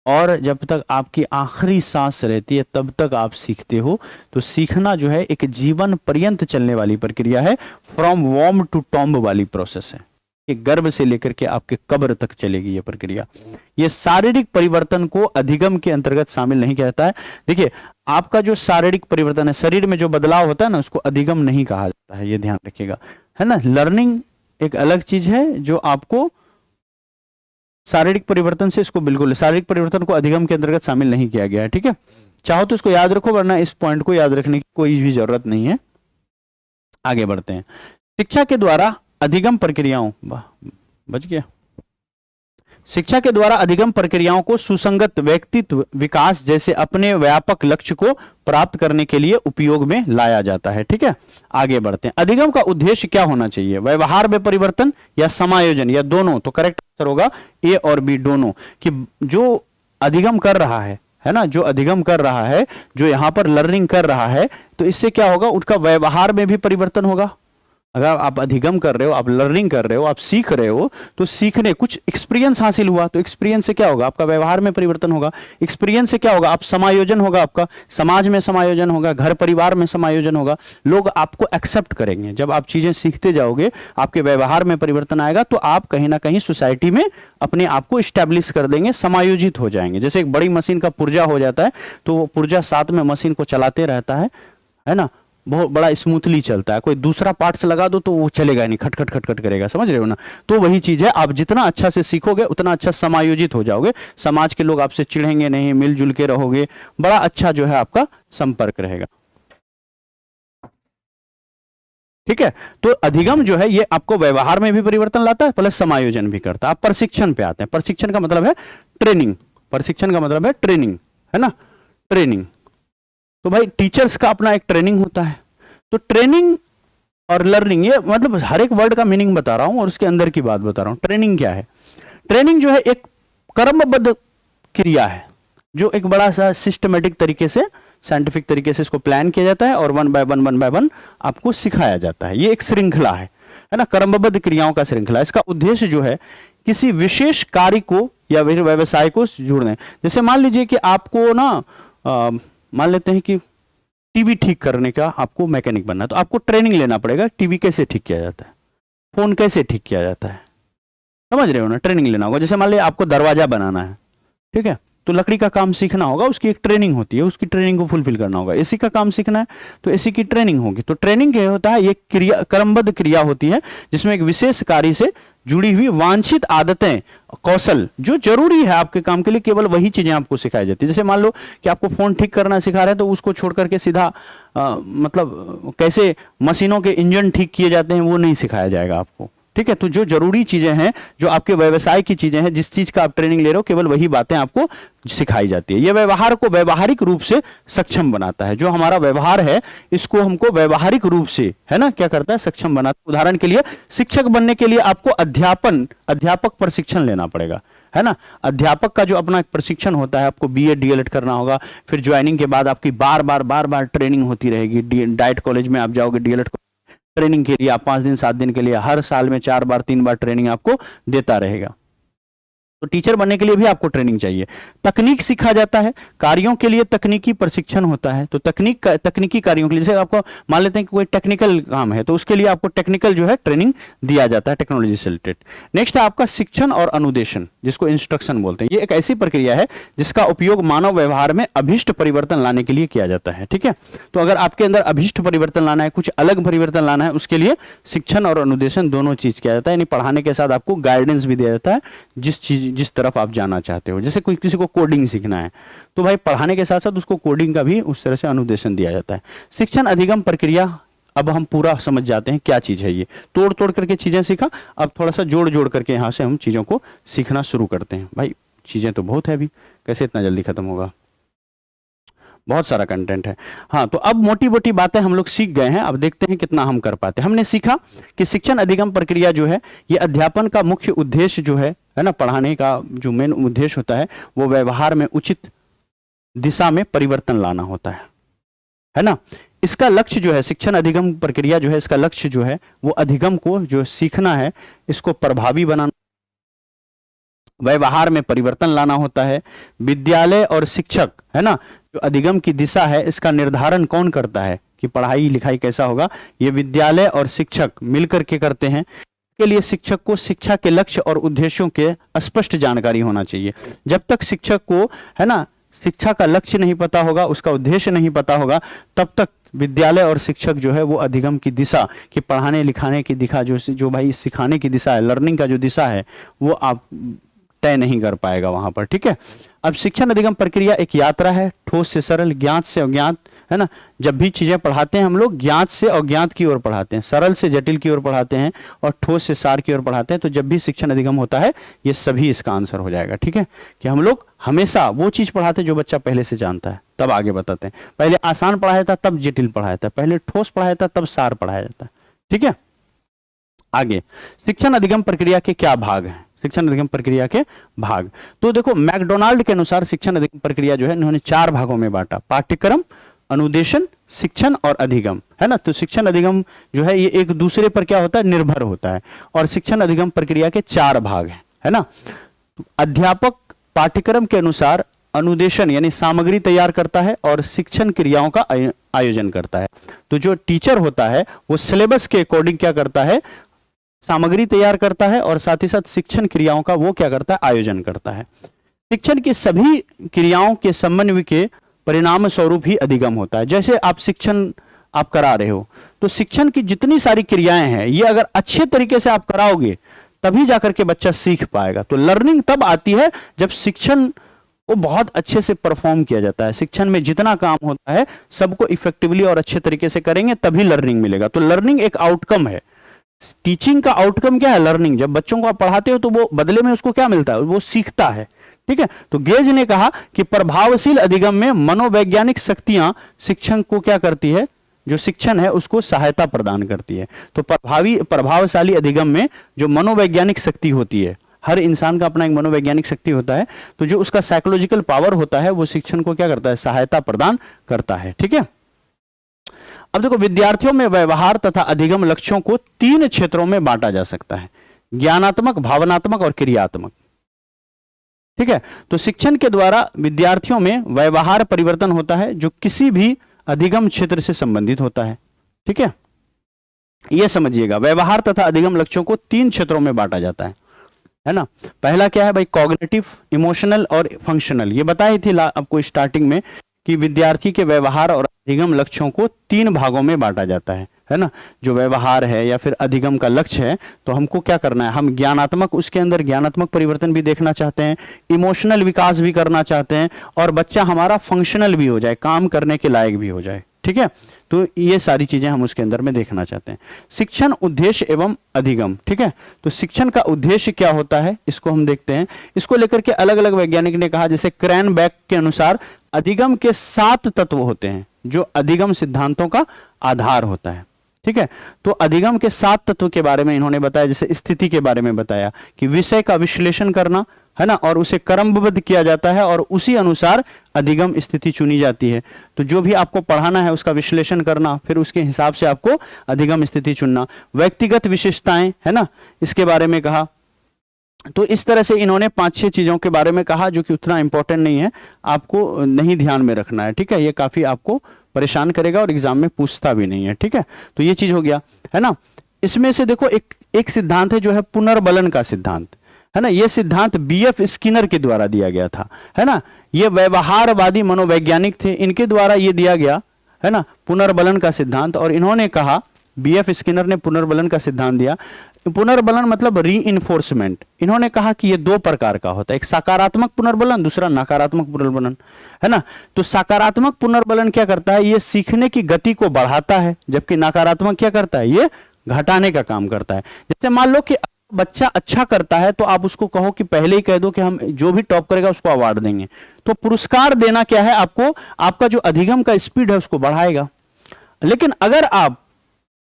A: और जब तक आपकी आखिरी सांस रहती है तब तक आप सीखते हो। तो सीखना जो है एक जीवन पर्यंत चलने वाली प्रक्रिया है, फ्रॉम वॉर्म टू टॉम्ब वाली प्रोसेस है। ये गर्भ से लेकर के आपके कब्र तक चलेगी ये प्रक्रिया। ये शारीरिक परिवर्तन को अधिगम के अंतर्गत शामिल नहीं कहता है। देखिए, आपका जो शारीरिक परिवर्तन है, शरीर में जो बदलाव होता है ना, उसको अधिगम नहीं कहा जाता है, ये ध्यान रखिएगा, है ना। लर्निंग एक अलग चीज है जो आपको शारीरिक परिवर्तन से, इसको बिल्कुल शारीरिक परिवर्तन को अधिगम के अंतर्गत शामिल नहीं किया गया है। ठीक है, चाहो तो इसको याद रखो, वरना इस पॉइंट को याद रखने की कोई भी जरूरत नहीं है। आगे बढ़ते हैं। शिक्षा के द्वारा अधिगम प्रक्रियाओं, बच गया, शिक्षा के द्वारा अधिगम प्रक्रियाओं को सुसंगत व्यक्तित्व विकास जैसे अपने व्यापक लक्ष्य को प्राप्त करने के लिए उपयोग में लाया जाता है। ठीक है, आगे बढ़ते हैं। अधिगम का उद्देश्य क्या होना चाहिए, व्यवहार में परिवर्तन या समायोजन, या दोनों। तो करेक्ट आंसर होगा ए और बी, दोनों। कि जो अधिगम कर रहा है है ना, जो अधिगम कर रहा है, जो यहाँ पर लर्निंग कर रहा है, तो इससे क्या होगा, उसका व्यवहार में भी परिवर्तन होगा। अगर आप अधिगम कर रहे हो, आप लर्निंग कर रहे हो, आप सीख रहे हो, तो सीखने कुछ एक्सपीरियंस हासिल हुआ, तो एक्सपीरियंस से क्या होगा, आपका व्यवहार में परिवर्तन होगा। एक्सपीरियंस से क्या होगा, आप समायोजन होगा, आपका समाज में समायोजन होगा, घर परिवार में समायोजन होगा, लोग आपको एक्सेप्ट करेंगे। जब आप चीजें सीखते जाओगे, आपके व्यवहार में परिवर्तन आएगा, तो आप कहीं ना कहीं सोसाइटी में अपने आप को स्टैब्लिश कर देंगे, समायोजित हो जाएंगे। जैसे एक बड़ी मशीन का पुर्जा हो जाता है, तो वो पुर्जा साथ में मशीन को चलाते रहता है ना, बहुत बड़ा स्मूथली चलता है। कोई दूसरा पार्ट्स लगा दो तो वो चलेगा नहीं, खटखट खटखट करेगा, समझ रहे हो ना। तो वही चीज है, आप जितना अच्छा से सीखोगे उतना अच्छा समायोजित हो जाओगे, समाज के लोग आपसे चिढ़ेंगे नहीं, मिलजुल के रहोगे, बड़ा अच्छा जो है आपका संपर्क रहेगा। ठीक है, तो अधिगम जो है ये आपको व्यवहार में भी परिवर्तन लाता है, प्लस समायोजन भी करता है। आप प्रशिक्षण पे आते हैं। प्रशिक्षण का मतलब है ट्रेनिंग, प्रशिक्षण का मतलब है ट्रेनिंग, है ना, ट्रेनिंग। तो भाई टीचर्स का अपना एक ट्रेनिंग होता है। तो ट्रेनिंग और लर्निंग, ये मतलब हर एक वर्ड का मीनिंग बता रहा हूं और उसके अंदर की बात बता रहा हूं। ट्रेनिंग क्या है, ट्रेनिंग जो है एक कर्मबद्ध क्रिया है, जो एक बड़ा सा सिस्टमेटिक तरीके से, साइंटिफिक तरीके से इसको प्लान किया जाता है और वन बाय वन आपको सिखाया जाता है। ये एक श्रृंखला है ना, कर्मबद्ध क्रियाओं का श्रृंखला। इसका उद्देश्य जो है किसी विशेष कार्य को या व्यवसाय को जोड़ने। जैसे मान लीजिए कि आपको ना मान लेते हैं कि टीवी ठीक करने का आपको मैकेनिक बनना है, तो आपको ट्रेनिंग लेना पड़ेगा, टीवी कैसे ठीक किया जाता है, फोन कैसे ठीक किया जाता है, समझ रहे हो ना, ट्रेनिंग लेना होगा। जैसे मान लीजिए आपको दरवाजा बनाना है, ठीक है, तो लकड़ी का काम सीखना होगा, उसकी एक ट्रेनिंग होती है, उसकी ट्रेनिंग को फुलफिल करना होगा। एसी का काम सीखना है तो एसी की ट्रेनिंग होगी। तो ट्रेनिंग क्या होता है, ये क्रिया, कर्मबद्ध क्रिया होती है, जिसमें एक विशेष कार्य से जुड़ी हुई वांछित आदतें, कौशल जो जरूरी है आपके काम के लिए, केवल वही चीजें आपको सिखाई जाती है। जैसे मान लो कि आपको फोन ठीक करना सिखा रहे हैं, तो उसको छोड़ करके सीधा मतलब कैसे मशीनों के इंजन ठीक किए जाते हैं वो नहीं सिखाया जाएगा आपको। ठीक है, तो जो जरूरी चीजें हैं, जो आपके व्यवसाय की चीजें हैं, जिस चीज का आप ट्रेनिंग ले रहे हो, केवल वही बातें आपको सिखाई जाती है। यह व्यवहार को व्यवहारिक रूप से सक्षम बनाता है। जो हमारा व्यवहार है, इसको हमको व्यवहारिक रूप से, है ना, क्या करता है, सक्षम बनाता है। उदाहरण के लिए, शिक्षक बनने के लिए आपको अध्यापक प्रशिक्षण लेना पड़ेगा, है ना। अध्यापक का जो अपना प्रशिक्षण होता है, आपको बीएड डीएलएड करना होगा, फिर ज्वाइनिंग के बाद आपकी बार बार ट्रेनिंग होती रहेगी। डाइट कॉलेज में आप जाओगे, डीएलएड ट्रेनिंग के लिए आप 5 दिन 7 दिन के लिए, हर साल में 4 बार 3 बार ट्रेनिंग आपको देता रहेगा। तो टीचर बनने के लिए भी आपको ट्रेनिंग चाहिए। तकनीक सीखा जाता है, कार्यों के लिए तकनीकी प्रशिक्षण होता है। तो तकनीकी कार्यों के लिए, जैसे आपको मान लेते हैं कि कोई टेक्निकल काम है, तो उसके लिए आपको टेक्निकल जो है ट्रेनिंग दिया जाता है, टेक्नोलॉजी से रिलेटेड। नेक्स्ट है आपका शिक्षण और अनुदेशन, जिसको इंस्ट्रक्शन बोलते हैं। ये एक ऐसी प्रक्रिया है जिसका उपयोग मानव व्यवहार में अभीष्ट परिवर्तन लाने के लिए किया जाता है। ठीक है, तो अगर आपके अंदर अभीष्ट परिवर्तन लाना है, कुछ अलग परिवर्तन लाना है, उसके लिए शिक्षण और अनुदेशन दोनों चीज किया जाता है। यानी पढ़ाने के साथ आपको गाइडेंस भी दिया जाता है, जिस तरफ आप जाना चाहते हो। जैसे कोई किसी को कोडिंग सीखना है, तो भाई पढ़ाने के साथ साथ उसको कोडिंग का भी उस तरह से अनुदेशन दिया जाता है। शिक्षण अधिगम प्रक्रिया, अब हम पूरा समझ जाते हैं क्या चीज है ये। तोड़ करके चीजें सीखा, अब थोड़ा सा जोड़ करके यहां से हम चीजों को सीखना शुरू करते हैं। भाई चीजें तो बहुत है, अभी कैसे इतना जल्दी खत्म होगा, बहुत सारा कंटेंट है। हाँ, तो अब मोटी मोटी बातें हम लोग सीख गए हैं, अब देखते हैं कितना हम कर पाते हैं। हमने सीखा कि शिक्षण अधिगम प्रक्रिया जो है, ये अध्यापन का मुख्य उद्देश्य जो है ना, पढ़ाने का जो मेन उद्देश्य होता है, वो व्यवहार में उचित दिशा में परिवर्तन लाना होता है ना। इसका लक्ष्य जो है, शिक्षण अधिगम प्रक्रिया जो है, इसका लक्ष्य जो है वो अधिगम को जो सीखना है, इसको प्रभावी बनाना, व्यवहार में परिवर्तन लाना होता है। विद्यालय और शिक्षक, है ना, जो अधिगम की दिशा है, इसका निर्धारण कौन करता है कि पढ़ाई लिखाई कैसा होगा, ये विद्यालय और शिक्षक मिलकर के करते हैं। इसके लिए शिक्षक को शिक्षा के लक्ष्य और उद्देश्यों के स्पष्ट जानकारी होना चाहिए। जब तक शिक्षक को, है ना, शिक्षा का लक्ष्य नहीं पता होगा, उसका उद्देश्य नहीं पता होगा, तब तक विद्यालय और शिक्षक जो है वो अधिगम की दिशा, कि पढ़ाने लिखाने की दिशा, जो भाई सिखाने की दिशा है, लर्निंग का जो दिशा है, वो आप तय नहीं कर पाएगा वहां पर। ठीक है, अब शिक्षण अधिगम प्रक्रिया एक यात्रा है, ठोस से सरल, ज्ञात से अज्ञात, है ना। जब भी चीजें पढ़ाते हैं हम लोग, ज्ञात से अज्ञात की ओर पढ़ाते हैं, सरल से जटिल की ओर पढ़ाते हैं, और ठोस से सार की ओर पढ़ाते हैं। तो जब भी शिक्षण अधिगम होता है, ये सभी इसका आंसर हो जाएगा। ठीक है, कि हम लोग हमेशा वो चीज पढ़ाते हैं जो बच्चा पहले से जानता है, तब आगे बताते हैं। पहले आसान पढ़ाया था, तब जटिल पढ़ाया था, पहले ठोस पढ़ाया था, तब सार पढ़ाया जाता है। ठीक है, आगे शिक्षण अधिगम प्रक्रिया के क्या भाग हैं। शिक्षण अधिगम प्रक्रिया के भाग। तो देखो मैकडोनाल्ड के अनुसार शिक्षण अधिगम प्रक्रिया जो है इन्होंने 4 भागों में बांटा, पाठ्यक्रम, अनुदेशन, शिक्षण और अधिगम, है ना। तो शिक्षण अधिगम जो है ये एक दूसरे पर क्या होता है, निर्भर होता है। और शिक्षण अधिगम प्रक्रिया के 4 भाग हैं, है ना। अध्यापक पाठ्यक्रम के अनुसार अनुदेशन यानी सामग्री तैयार करता है और शिक्षण क्रियाओं का आयोजन करता है। तो जो टीचर होता है वो सिलेबस के अकॉर्डिंग क्या करता है, सामग्री तैयार करता है और साथ ही साथ शिक्षण क्रियाओं का वो क्या करता है, आयोजन करता है। शिक्षण की सभी क्रियाओं के समन्वय के परिणाम स्वरूप ही अधिगम होता है। जैसे आप शिक्षण आप करा रहे हो तो शिक्षण की जितनी सारी क्रियाएं हैं ये अगर अच्छे तरीके से आप कराओगे तभी जाकर के बच्चा सीख पाएगा। तो लर्निंग तब आती है जब शिक्षण को बहुत अच्छे से परफॉर्म किया जाता है। शिक्षण में जितना काम होता है सबको इफेक्टिवली और अच्छे तरीके से करेंगे तभी लर्निंग मिलेगा। तो लर्निंग एक आउटकम है। टीचिंग का आउटकम क्या है, लर्निंग। जब बच्चों को आप पढ़ाते हो तो वो बदले में उसको क्या मिलता है, वो सीखता है, ठीक है। तो गेज ने कहा कि प्रभावशील अधिगम में मनोवैज्ञानिक शक्तियां शिक्षण को क्या करती है, जो शिक्षण है उसको सहायता प्रदान करती है। तो प्रभावशाली अधिगम में जो मनोवैज्ञानिक शक्ति होती है, हर इंसान का अपना एक मनोवैज्ञानिक शक्ति होता है, तो जो उसका साइकोलॉजिकल पावर होता है वो शिक्षण को क्या करता है, सहायता प्रदान करता है, ठीक है। अब देखो विद्यार्थियों में व्यवहार तथा अधिगम लक्ष्यों को 3 क्षेत्रों में बांटा जा सकता है, ज्ञानात्मक, भावनात्मक और क्रियात्मक, ठीक है। तो शिक्षण के द्वारा विद्यार्थियों में व्यवहार परिवर्तन होता है जो किसी भी अधिगम क्षेत्र से संबंधित होता है, ठीक है। यह समझिएगा, व्यवहार तथा अधिगम लक्ष्यों को 3 क्षेत्रों में बांटा जाता है ना। पहला क्या है भाई, कॉग्निटिव, इमोशनल और फंक्शनल। ये बताई थी आपको स्टार्टिंग में कि विद्यार्थी के व्यवहार और अधिगम लक्ष्यों को 3 भागों में बांटा जाता है ना। जो व्यवहार है या फिर अधिगम का लक्ष्य है तो हमको क्या करना है, हम ज्ञानात्मक, उसके अंदर ज्ञानात्मक परिवर्तन भी देखना चाहते हैं, इमोशनल विकास भी करना चाहते हैं और बच्चा हमारा फंक्शनल भी हो जाए, काम करने के लायक भी हो जाए, ठीक है। तो ये सारी चीजें हम उसके अंदर में देखना चाहते हैं। शिक्षण उद्देश्य एवं अधिगम, ठीक है। तो शिक्षण का उद्देश्य क्या होता है इसको हम देखते हैं। इसको लेकर के अलग अलग वैज्ञानिक ने कहा, जैसे क्रैनबैक के अनुसार अधिगम के 7 तत्व होते हैं जो अधिगम सिद्धांतों का आधार होता है, ठीक है। तो अधिगम के 7 तत्व के बारे में इन्होंने बताया, जैसे स्थिति के बारे में बताया कि विषय का विश्लेषण करना, है ना, और उसे क्रमबद्ध किया जाता है और उसी अनुसार अधिगम स्थिति चुनी जाती है। तो जो भी आपको पढ़ाना है उसका विश्लेषण करना, फिर उसके हिसाब से आपको अधिगम स्थिति चुनना। व्यक्तिगत विशेषताएं, है ना, इसके बारे में कहा। तो इस तरह से इन्होंने 5-6 चीजों के बारे में कहा जो कि उतना इंपॉर्टेंट नहीं है, आपको नहीं ध्यान में रखना है, ठीक है। ये काफी आपको परेशान करेगा और एग्जाम में पूछता भी नहीं है, ठीक है। तो ये चीज हो गया, है ना। इसमें से देखो एक सिद्धांत है जो है पुनर्बलन का सिद्धांत, है ना। यह सिद्धांत बीएफ स्किनर के द्वारा दिया गया था, है ना। ये व्यवहारवादी मनोवैज्ञानिक थे, इनके द्वारा ये दिया गया, है ना, पुनर्बलन का सिद्धांत। और इन्होंने कहा, बीएफ स्किनर ने पुनर्बलन का सिद्धांत दिया। पुनर्बलन मतलब रीइंफोर्समेंट। इन्होंने कहा कि ये 2 प्रकार का होता है, एक सकारात्मक पुनर्बलन, दूसरा नकारात्मक पुनर्बलन, है ना। तो सकारात्मक पुनर्बलन क्या करता है, ये सीखने की गति को बढ़ाता है, जबकि नकारात्मक क्या करता है, ये घटाने का काम करता है। जैसे मान लो कि बच्चा अच्छा करता है तो आप उसको कहो कि पहले ही कह दो कि हम जो भी टॉप करेगा उसको अवार्ड देंगे। तो पुरस्कार देना क्या है, आपको आपका जो अधिगम का स्पीड है उसको बढ़ाएगा। लेकिन अगर आप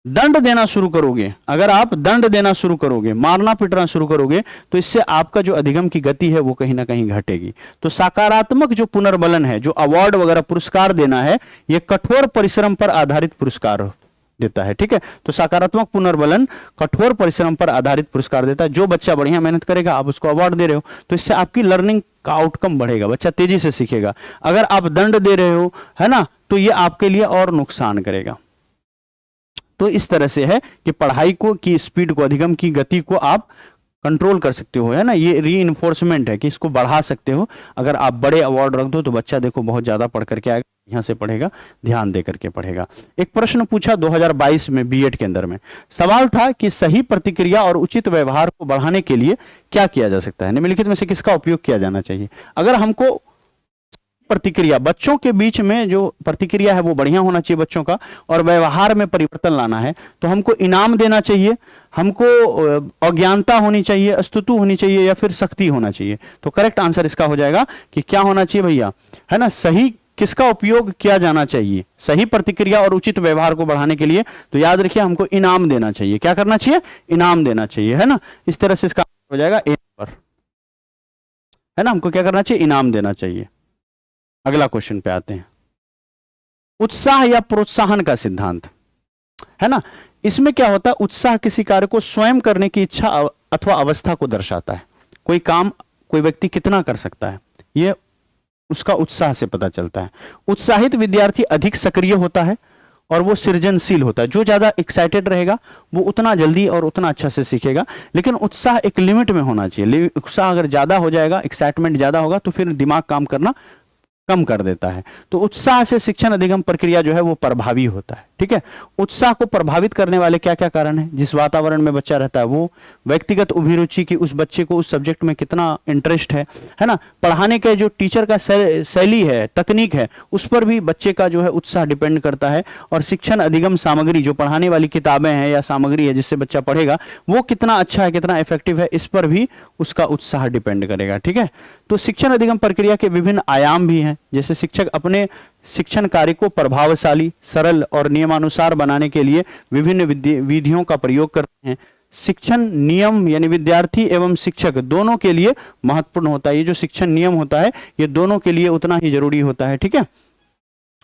A: दंड देना शुरू करोगे, अगर आप दंड देना शुरू करोगे, मारना पीटना शुरू करोगे, तो इससे आपका जो अधिगम की गति है वो कहीं ना कहीं घटेगी। तो सकारात्मक जो पुनर्बलन है, जो अवार्ड वगैरह पुरस्कार देना है, ये कठोर परिश्रम पर आधारित पुरस्कार देता है, ठीक है। तो सकारात्मक पुनर्बलन कठोर परिश्रम पर आधारित पुरस्कार देता है। जो बच्चा बढ़िया मेहनत करेगा आप उसको अवार्ड दे रहे हो, तो इससे आपकी लर्निंग का आउटकम बढ़ेगा, बच्चा तेजी से सीखेगा। अगर आप दंड दे रहे हो, है ना, तो ये आपके लिए और नुकसान करेगा। तो इस तरह से है कि पढ़ाई को की स्पीड को, अधिगम की गति को आप कंट्रोल कर सकते हो, है ना। ये रीइंफोर्समेंट है कि इसको बढ़ा सकते हो। अगर आप बड़े अवार्ड रख दो तो बच्चा देखो बहुत ज्यादा पढ़ करके आएगा, यहां से पढ़ेगा, ध्यान दे करके पढ़ेगा। एक प्रश्न पूछा 2022 में बीएड के अंदर में, सवाल था कि सही प्रतिक्रिया और उचित व्यवहार को बढ़ाने के लिए क्या किया जा सकता है, निम्नलिखित में से किसका उपयोग किया जाना चाहिए। अगर हमको प्रतिक्रिया, बच्चों के बीच में जो प्रतिक्रिया है वो बढ़िया होना चाहिए बच्चों का, और व्यवहार में परिवर्तन लाना है, तो हमको इनाम देना चाहिए, हमको अज्ञानता होनी चाहिए, स्तुति होनी चाहिए, या फिर सख्ती होना चाहिए। तो करेक्ट आंसर इसका हो जाएगा कि क्या होना चाहिए भैया, है ना, सही किसका उपयोग किया जाना चाहिए, सही प्रतिक्रिया और उचित व्यवहार को बढ़ाने के लिए। तो याद रखिए हमको इनाम देना चाहिए। क्या करना चाहिए, इनाम देना चाहिए, है ना। इस तरह से इसका हो जाएगा 1 नंबर। है ना, हमको क्या करना चाहिए, इनाम देना चाहिए। अगला क्वेश्चन पे आते हैं, उत्साह या प्रोत्साहन का सिद्धांत, है ना। इसमें क्या होता है, उत्साह किसी कार्य को स्वयं करने की इच्छा अथवा अवस्था को दर्शाता है। कोई काम कोई व्यक्ति कितना कर सकता है, यह उसका उत्साह से पता चलता है। उत्साहित विद्यार्थी अधिक सक्रिय होता है और वो सृजनशील होता है। जो ज्यादा एक्साइटेड रहेगा वो उतना जल्दी और उतना अच्छा से सीखेगा। लेकिन उत्साह एक लिमिट में होना चाहिए। उत्साह अगर ज्यादा हो जाएगा, एक्साइटमेंट ज्यादा होगा, तो फिर दिमाग काम करना कम कर देता है। तो उत्साह से शिक्षण अधिगम प्रक्रिया जो है वो प्रभावी होता है। ठीक है, उत्साह को प्रभावित करने वाले क्या क्या कारण हैं? जिस वातावरण में बच्चा रहता है, वो व्यक्तिगत अभिरुचि की, उस बच्चे को उस सब्जेक्ट में कितना इंटरेस्ट है ना, पढ़ाने के जो टीचर का शैली है, तकनीक है, उस पर भी बच्चे का जो है उत्साह डिपेंड करता है। और शिक्षण अधिगम सामग्री, जो पढ़ाने वाली किताबें हैं या सामग्री है जिससे बच्चा पढ़ेगा, वो कितना अच्छा है, कितना इफेक्टिव है, इस पर भी उसका उत्साह डिपेंड करेगा। ठीक है, तो शिक्षण अधिगम प्रक्रिया के विभिन्न आयाम भी हैं। जैसे शिक्षक अपने शिक्षण कार्य को प्रभावशाली, सरल और नियमानुसार बनाने के लिए विभिन्न विधियों का प्रयोग करते हैं। शिक्षण नियम यानी विद्यार्थी एवं शिक्षक दोनों के लिए महत्वपूर्ण होता है। ये जो शिक्षण नियम होता है ये दोनों के लिए उतना ही जरूरी होता है। ठीक है,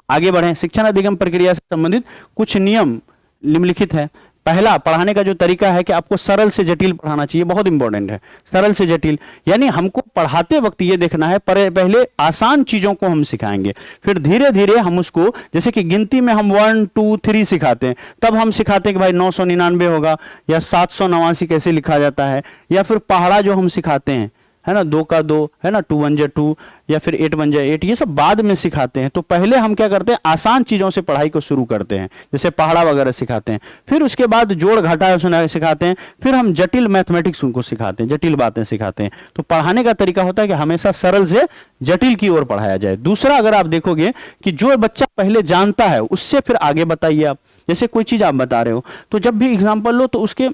A: आगे बढ़ें। शिक्षण अधिगम प्रक्रिया से संबंधित कुछ नियम निम्नलिखित है। पहला, पढ़ाने का जो तरीका है कि आपको सरल से जटिल पढ़ाना चाहिए, बहुत इंपॉर्टेंट है। सरल से जटिल यानी हमको पढ़ाते वक्त ये देखना है, पहले आसान चीजों को हम सिखाएंगे, फिर धीरे धीरे हम उसको, जैसे कि गिनती में हम 1 2 3 सिखाते हैं, तब हम सिखाते हैं कि भाई 999 होगा या 789 कैसे लिखा जाता है, या फिर पहाड़ा जो हम सिखाते हैं, है ना, 2 का 2, है ना, 2 1 2, या फिर 8 1 8, ये सब बाद में सिखाते हैं। तो पहले हम क्या करते हैं, आसान चीजों से पढ़ाई को शुरू करते हैं, जैसे पहाड़ा वगैरह सिखाते हैं, फिर उसके बाद जोड़ घटा सिखाते हैं, फिर हम जटिल मैथमेटिक्स उनको सिखाते हैं, जटिल बातें सिखाते हैं। तो पढ़ाने का तरीका होता है कि हमेशा सरल से जटिल की ओर पढ़ाया जाए। दूसरा, अगर आप देखोगे कि जो बच्चा पहले जानता है उससे फिर आगे बताइए आप। जैसे कोई चीज आप बता रहे हो, तो जब भी एग्जाम्पल लो तो उसके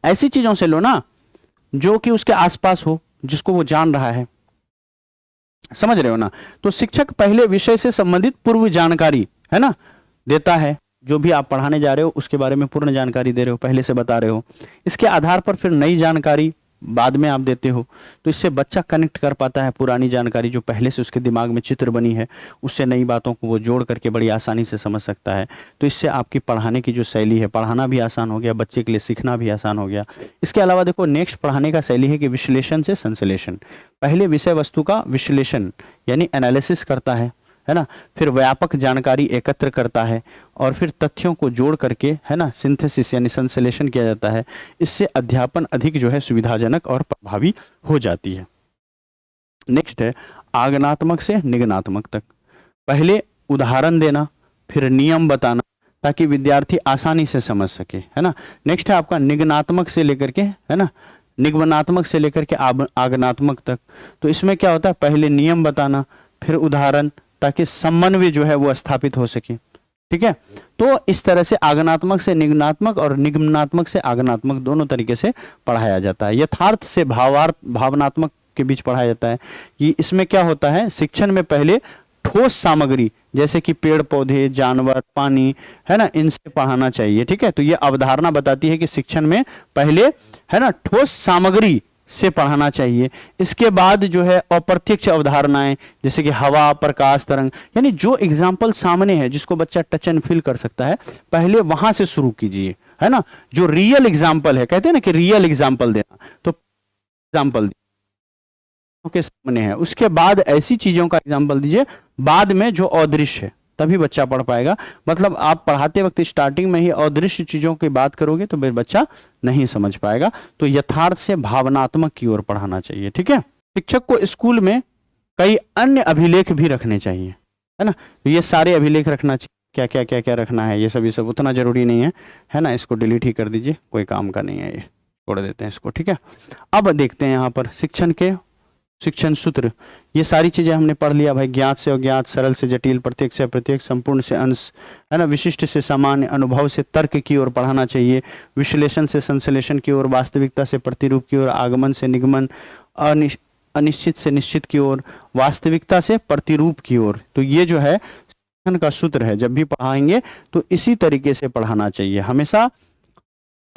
A: ऐसी चीजों से लो ना जो कि उसके आसपास हो, जिसको वो जान रहा है। समझ रहे हो ना। तो शिक्षक पहले विषय से संबंधित पूर्व जानकारी, है ना, देता है। जो भी आप पढ़ाने जा रहे हो उसके बारे में पूर्ण जानकारी दे रहे हो, पहले से बता रहे हो। इसके आधार पर फिर नई जानकारी बाद में आप देते हो। तो इससे बच्चा कनेक्ट कर पाता है पुरानी जानकारी जो पहले से उसके दिमाग में चित्र बनी है, उससे नई बातों को वो जोड़ करके बड़ी आसानी से समझ सकता है। तो इससे आपकी पढ़ाने की जो शैली है, पढ़ाना भी आसान हो गया, बच्चे के लिए सीखना भी आसान हो गया। इसके अलावा देखो, नेक्स्ट पढ़ाने का शैली है कि विश्लेषण से संश्लेषण। पहले विषय वस्तु का विश्लेषण यानी एनालिसिस करता है ना, फिर व्यापक जानकारी एकत्र करता है और फिर तथ्यों को जोड़ करके, है ना, सिंथेसिस यानी संश्लेषण किया जाता है। इससे अध्यापन अधिक जो है सुविधाजनक और प्रभावी हो जाती है। नेक्स्ट है आगनात्मक से निगनात्मक तक। पहले उदाहरण देना, फिर नियम बताना, ताकि विद्यार्थी आसानी से समझ सके, है ना। नेक्स्ट है आपका निगनात्मक से लेकर के, है ना, निगमनात्मक से लेकर के आगनात्मक तक। तो इसमें क्या होता है, पहले नियम बताना, फिर उदाहरण, ताकि समन्वय जो है वो स्थापित हो सके। ठीक है, तो इस तरह से आगनात्मक से निगमनात्मक और निगमनात्मक से आगनात्मक दोनों तरीके से पढ़ाया जाता है। यथार्थ से भावनात्मक के बीच पढ़ाया जाता है। कि इसमें क्या होता है, शिक्षण में पहले ठोस सामग्री जैसे कि पेड़ पौधे, जानवर, पानी, है ना, इनसे पढ़ाना चाहिए। ठीक है, तो ये अवधारणा बताती है कि शिक्षण में पहले, है ना, ठोस सामग्री से पढ़ाना चाहिए। इसके बाद जो है अप्रत्यक्ष अवधारणाएं जैसे कि हवा, प्रकाश, तरंग, यानी जो एग्जाम्पल सामने है जिसको बच्चा टच एंड फील कर सकता है, पहले वहां से शुरू कीजिए, है ना। जो रियल एग्जाम्पल है, कहते हैं ना कि रियल एग्जाम्पल देना, तो एग्जाम्पल के सामने है, उसके बाद ऐसी चीजों का एग्जाम्पल दीजिए बाद में जो अदृश्य है, तभी बच्चा पढ़ पाएगा। मतलब आप पढ़ाते वक्त स्टार्टिंग में ही अदृश्य चीजों की बात करोगे तो फिर बच्चा नहीं समझ पाएगा। तो यथार्थ से भावनात्मक की ओर पढ़ाना चाहिए। ठीक है, शिक्षक को स्कूल में कई अन्य अभिलेख भी रखने चाहिए, है ना। तो ये सारे अभिलेख रखना चाहिए, क्या क्या क्या क्या रखना है, ये सब उतना जरूरी नहीं है ना। इसको डिलीट ही कर दीजिए, कोई काम का नहीं है, ये छोड़ देते हैं इसको। ठीक है, अब देखते हैं यहाँ पर शिक्षण सूत्र। ये सारी चीजें हमने पढ़ लिया भाई। ज्ञात से अज्ञात, सरल से जटिल, प्रत्यक्ष से अप्रत्यक्ष, संपूर्ण से अंश, है ना, विशिष्ट से सामान्य, अनुभव से तर्क की ओर पढ़ाना चाहिए, विश्लेषण से संश्लेषण की ओर, वास्तविकता से प्रतिरूप की ओर, आगमन से निगमन, अनिश्चित से निश्चित की ओर, वास्तविकता से प्रतिरूप की ओर। तो ये जो है शिक्षण का सूत्र है। जब भी पढ़ाएंगे तो इसी तरीके से पढ़ाना चाहिए। हमेशा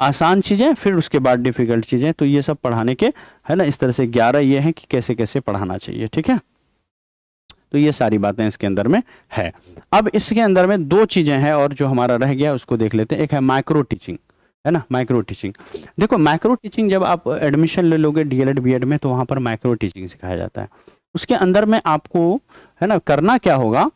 A: आसान चीज़ें, फिर उसके बाद डिफिकल्ट चीज़ें, तो ये सब पढ़ाने के है ना। इस तरह से 11 ये हैं कि कैसे कैसे पढ़ाना चाहिए, ठीक है। तो ये सारी बातें इसके अंदर में है। अब इसके अंदर में दो चीज़ें हैं और जो हमारा रह गया उसको देख लेते हैं। एक है माइक्रो टीचिंग, है ना, माइक्रो टीचिंग। देखो माइक्रो टीचिंग जब आप एडमिशन ले लोगे डीएलएड बीएड में तो वहाँ पर माइक्रो टीचिंग सिखाया जाता है। उसके अंदर में आपको है ना करना क्या होगा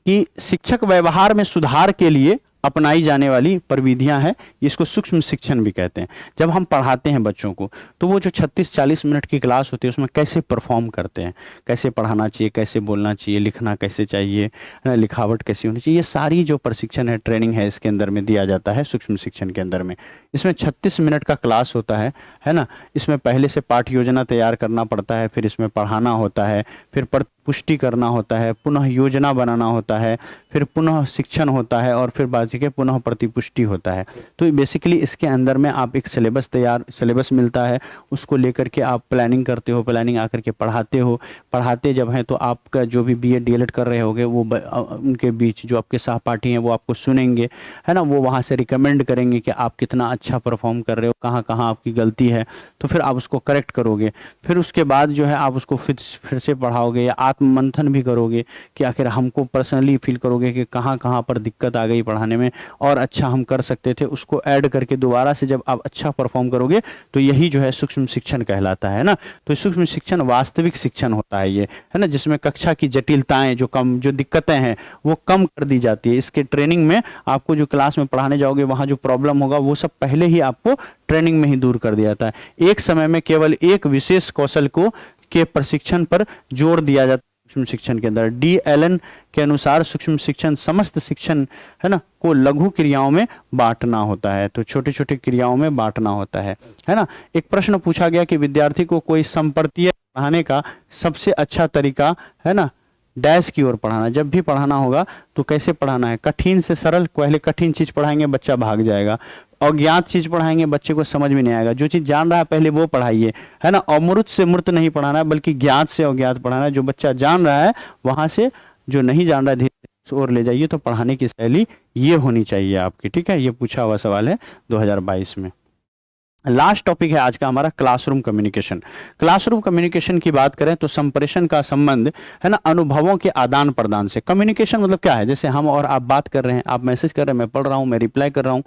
A: कि शिक्षक व्यवहार में सुधार के लिए अपनाई जाने वाली प्रविधियां हैं, इसको सूक्ष्म शिक्षण भी कहते हैं। जब हम पढ़ाते हैं बच्चों को तो वो जो 36-40 मिनट की क्लास होती है उसमें कैसे परफॉर्म करते हैं, कैसे पढ़ाना चाहिए, कैसे बोलना चाहिए, लिखना कैसे चाहिए, है ना, लिखावट कैसी होनी चाहिए, ये सारी जो प्रशिक्षण है, ट्रेनिंग है, इसके अंदर में दिया जाता है सूक्ष्म शिक्षण के अंदर में। इसमें 36 मिनट का क्लास होता है ना। इसमें पहले से पाठ योजना तैयार करना पड़ता है, फिर इसमें पढ़ाना होता है, फिर पुष्टि करना होता है, पुनः योजना बनाना होता है, फिर पुनः शिक्षण होता है और फिर बाद के पुनः प्रतिपुष्टि होता है। तो बेसिकली इसके अंदर में आप एक सिलेबस मिलता है, उसको लेकर के आप प्लानिंग करते हो, प्लानिंग आकर के पढ़ाते हो। पढ़ाते जब हैं तो आपका जो भी बीएड डीएलएड कर रहे होगे वो उनके बीच जो आपके सहपाठी हैं वो आपको सुनेंगे, है ना, वो वहाँ से रिकमेंड करेंगे कि आप कितना अच्छा परफॉर्म कर रहे हो, कहाँ कहाँ आपकी गलती है, तो फिर आप उसको करेक्ट करोगे। फिर उसके बाद जो है आप उसको फिर से पढ़ाओगे या आत्ममंथन भी करोगे कि आखिर हमको पर्सनली फील करोगे कि कहाँ कहाँ पर दिक्कत आ गई पढ़ाने में और अच्छा हम कर सकते थे, उसको ऐड करके दोबारा से जब आप अच्छा परफॉर्म करोगे तो यही जो है सूक्ष्म शिक्षण कहलाता है ना। तो सूक्ष्म शिक्षण वास्तविक शिक्षण होता है ये, है ना, जिसमें कक्षा की जटिलताएं जो दिक्कतें हैं वो कम कर दी जाती है। इसके ट्रेनिंग में आपको जो क्लास में पढ़ाने जाओगे वहाँ जो प्रॉब्लम होगा वो सब पहले ही आपको ट्रेनिंग में ही दूर कर दिया जाता है। एक समय में केवल एक विशेष कौशल को के प्रशिक्षण पर जोर दिया जाता है सूक्ष्म शिक्षण के अंदर। डी एलन के अनुसार सूक्ष्म शिक्षण समस्त शिक्षण है ना को लघु क्रियाओं में बांटना होता है, तो छोटे छोटे क्रियाओं में बांटना होता है ना। एक प्रश्न पूछा गया कि विद्यार्थी को कोई संप्रतीय पढ़ाने का सबसे अच्छा तरीका है ना डैश की ओर पढ़ाना। जब भी पढ़ाना होगा तो कैसे पढ़ाना है, कठिन से सरल। पहले कठिन चीज पढ़ाएंगे बच्चा भाग जाएगा, अज्ञात चीज पढ़ाएंगे बच्चे को समझ में नहीं आएगा। जो चीज जान रहा है पहले वो पढ़ाइए, है ना। अमूर्त से मूर्त नहीं पढ़ाना है बल्कि ज्ञात से अज्ञात पढ़ाना है। जो बच्चा जान रहा है वहां से जो नहीं जान रहा है धीरे और ले जाइए। तो पढ़ाने की शैली ये होनी चाहिए आपकी, ठीक है। ये पूछा हुआ सवाल है 2022 में। लास्ट टॉपिक है आज का हमारा क्लासरूम कम्युनिकेशन। क्लासरूम कम्युनिकेशन की बात करें तो संप्रेषण का संबंध है ना अनुभवों के आदान प्रदान से। कम्युनिकेशन मतलब क्या है, जैसे हम और आप बात कर रहे हैं, आप मैसेज कर रहे हैं, मैं पढ़ रहा हूं, मैं रिप्लाई कर रहा हूं,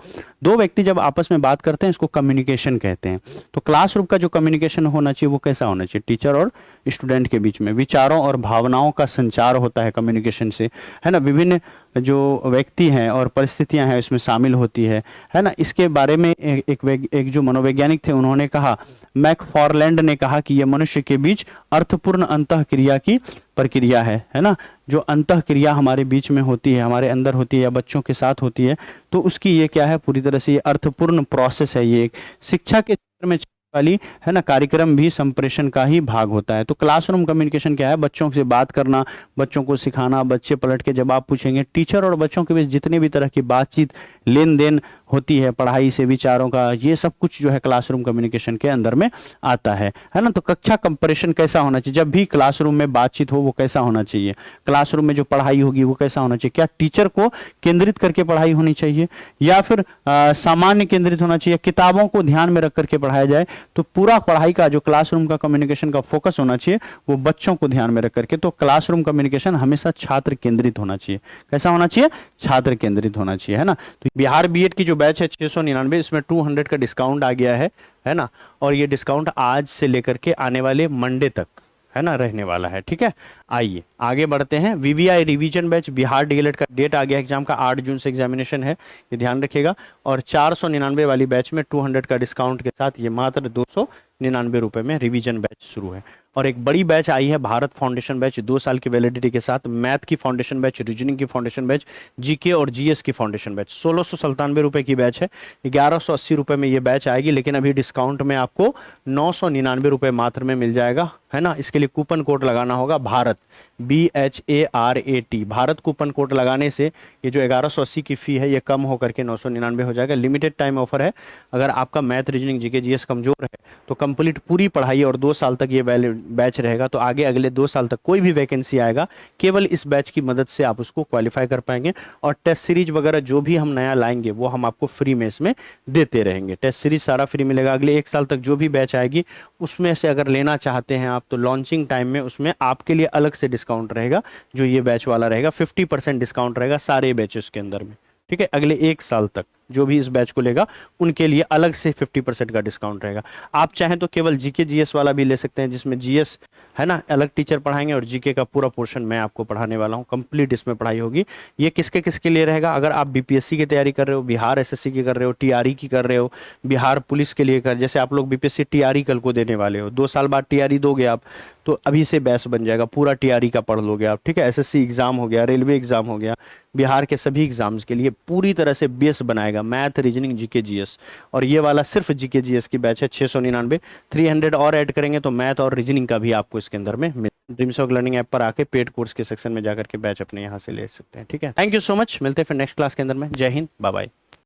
A: दो व्यक्ति जब आपस में बात करते हैं इसको कम्युनिकेशन कहते हैं। तो क्लासरूम का जो कम्युनिकेशन होना चाहिए वो कैसा होना चाहिए, टीचर और स्टूडेंट के बीच में विचारों और भावनाओं का संचार होता है कम्युनिकेशन से, है ना। विभिन्न जो व्यक्ति हैं और परिस्थितियां हैं इसमें शामिल होती है ना। इसके बारे में एक जो मनोवैज्ञानिक थे उन्होंने कहा, मैकफॉरलैंड ने कहा कि यह मनुष्य के बीच अर्थपूर्ण अंतःक्रिया की प्रक्रिया है ना। जो अंतःक्रिया हमारे बीच में होती है, हमारे अंदर होती है या बच्चों के साथ होती है, तो उसकी ये क्या है, पूरी तरह से ये अर्थपूर्ण प्रोसेस है। ये एक शिक्षा के क्षेत्र में वाली है ना कार्यक्रम भी संप्रेषण का ही भाग होता है। तो क्लासरूम कम्युनिकेशन क्या है, बच्चों से बात करना, बच्चों को सिखाना, बच्चे पलट के जवाब पूछेंगे। टीचर और बच्चों के बीच जितने भी तरह की बातचीत लेन देन होती है पढ़ाई से विचारों का, ये सब कुछ जो है क्लासरूम कम्युनिकेशन के अंदर में आता है ना। तो कक्षा कंप्रेशन कैसा होना चाहिए, जब भी क्लासरूम में बातचीत हो वो कैसा होना चाहिए, क्लासरूम में जो पढ़ाई होगी वो कैसा होना चाहिए। क्या टीचर को केंद्रित करके पढ़ाई होनी चाहिए या फिर सामान्य केंद्रित होना चाहिए, किताबों को ध्यान में रख करके पढ़ाया जाए। तो पूरा पढ़ाई का जो क्लासरूम का कम्युनिकेशन का फोकस होना चाहिए वो बच्चों को ध्यान में रख करके। तो क्लासरूम कम्युनिकेशन हमेशा छात्र केंद्रित होना चाहिए। कैसा होना चाहिए, छात्र केंद्रित होना चाहिए, है ना। तो बिहार बीएड की जो बैच है 699, इसमें 200 का डिस्काउंट आ गया है ना। और ये डिस्काउंट आज से लेकर के आने वाले मंडे तक है ना रहने वाला है, ठीक है। आइए आगे बढ़ते हैं। VVI revision batch Bihar DElEd का डेट आ गया एग्जाम का, 8 जून से एग्जामिनेशन है, ये ध्यान रखिएगा। और 499 वाली बैच में 200 का डिस्काउंट के साथ ये मात्र 299 रुपए में रिवीजन बैच शुरू है। और एक बड़ी बैच आई है भारत फाउंडेशन बैच, 2 साल की वैलिडिटी के साथ, मैथ की फाउंडेशन बैच, रीजनिंग की फाउंडेशन बैच, जीके और जीएस की फाउंडेशन बैच। 1697 रुपए की बैच है, 1180 रुपए में ये बैच आएगी। लेकिन अभी डिस्काउंट में आपको 999 रुपए मात्र में मिल जाएगा है ना, इसके लिए कूपन कोड लगाना होगा Bharat, BHARAT, Bharat coupon code लगाने से ये जो 1180 की फी है ये कम होकर के 999 हो जाएगा। लिमिटेड टाइम ऑफर है। अगर आपका मैथ, रीजनिंग, जीके, जीएस कमजोर है तो कंप्लीट पूरी पढ़ाई और 2 साल तक ये बैच रहेगा, तो आगे अगले 2 साल तक कोई भी वैकेंसी आएगा केवल इस बैच की मदद से आप उसको क्वालिफाई कर पाएंगे। और टेस्ट सीरीज वगैरह जो भी हम नया लाएंगे वो हम आपको फ्री में इसमें देते रहेंगे। टेस्ट सीरीज सारा फ्री मिलेगा। अगले 1 साल तक जो भी बैच आएगी उसमें से अगर लेना चाहते हैं आप तो लॉन्चिंग टाइम में उसमें आपके लिए अलग से डिस्काउंट रहेगा। जो ये बैच वाला रहेगा 50% डिस्काउंट रहेगा सारे बैचेस के अंदर में, ठीक है। अगले 1 साल तक जो भी इस बैच को लेगा उनके लिए अलग से 50% का डिस्काउंट रहेगा। आप चाहें तो केवल जीके जीएस वाला भी ले सकते हैं, जिसमें जीएस है ना अलग टीचर पढ़ाएंगे और जीके का पूरा पोर्शन मैं आपको पढ़ाने वाला हूँ। कंप्लीट इसमें पढ़ाई होगी। ये किसके किसके लिए रहेगा? अगर आप बीपीएससी की तैयारी कर रहे हो, बिहार एसएससी की कर रहे हो, टीआरई की कर रहे हो, बिहार पुलिस के लिए कर, जैसे आप लोग बीपीएससी टीआरई कल को देने वाले हो, 2 साल बाद टीआरई दोगे आप, तो अभी से बैच बन जाएगा, पूरा टीआरई का पढ़ लोगे आप, ठीक है। एसएससी एग्जाम हो गया, रेलवे एग्जाम हो गया, बिहार के सभी एग्जाम्स के लिए पूरी तरह से बेस बनाएगा मैथ, रीजनिंग, जीके, जीएस। और ये वाला सिर्फ जीके जीएस की बैच है 699। 300 और ऐड करेंगे तो मैथ और रीजनिंग का भी आपको इसके अंदर में ड्रीम्स ऑफ लर्निंग ऐप पर आके पेड कोर्स के सेक्शन में जाकर के बैच अपने यहाँ से ले सकते हैं, ठीक है। थैंक यू सो मच, मिलते हैं फिर नेक्स्ट क्लास के अंदर में। जय हिंद, बाय बाय।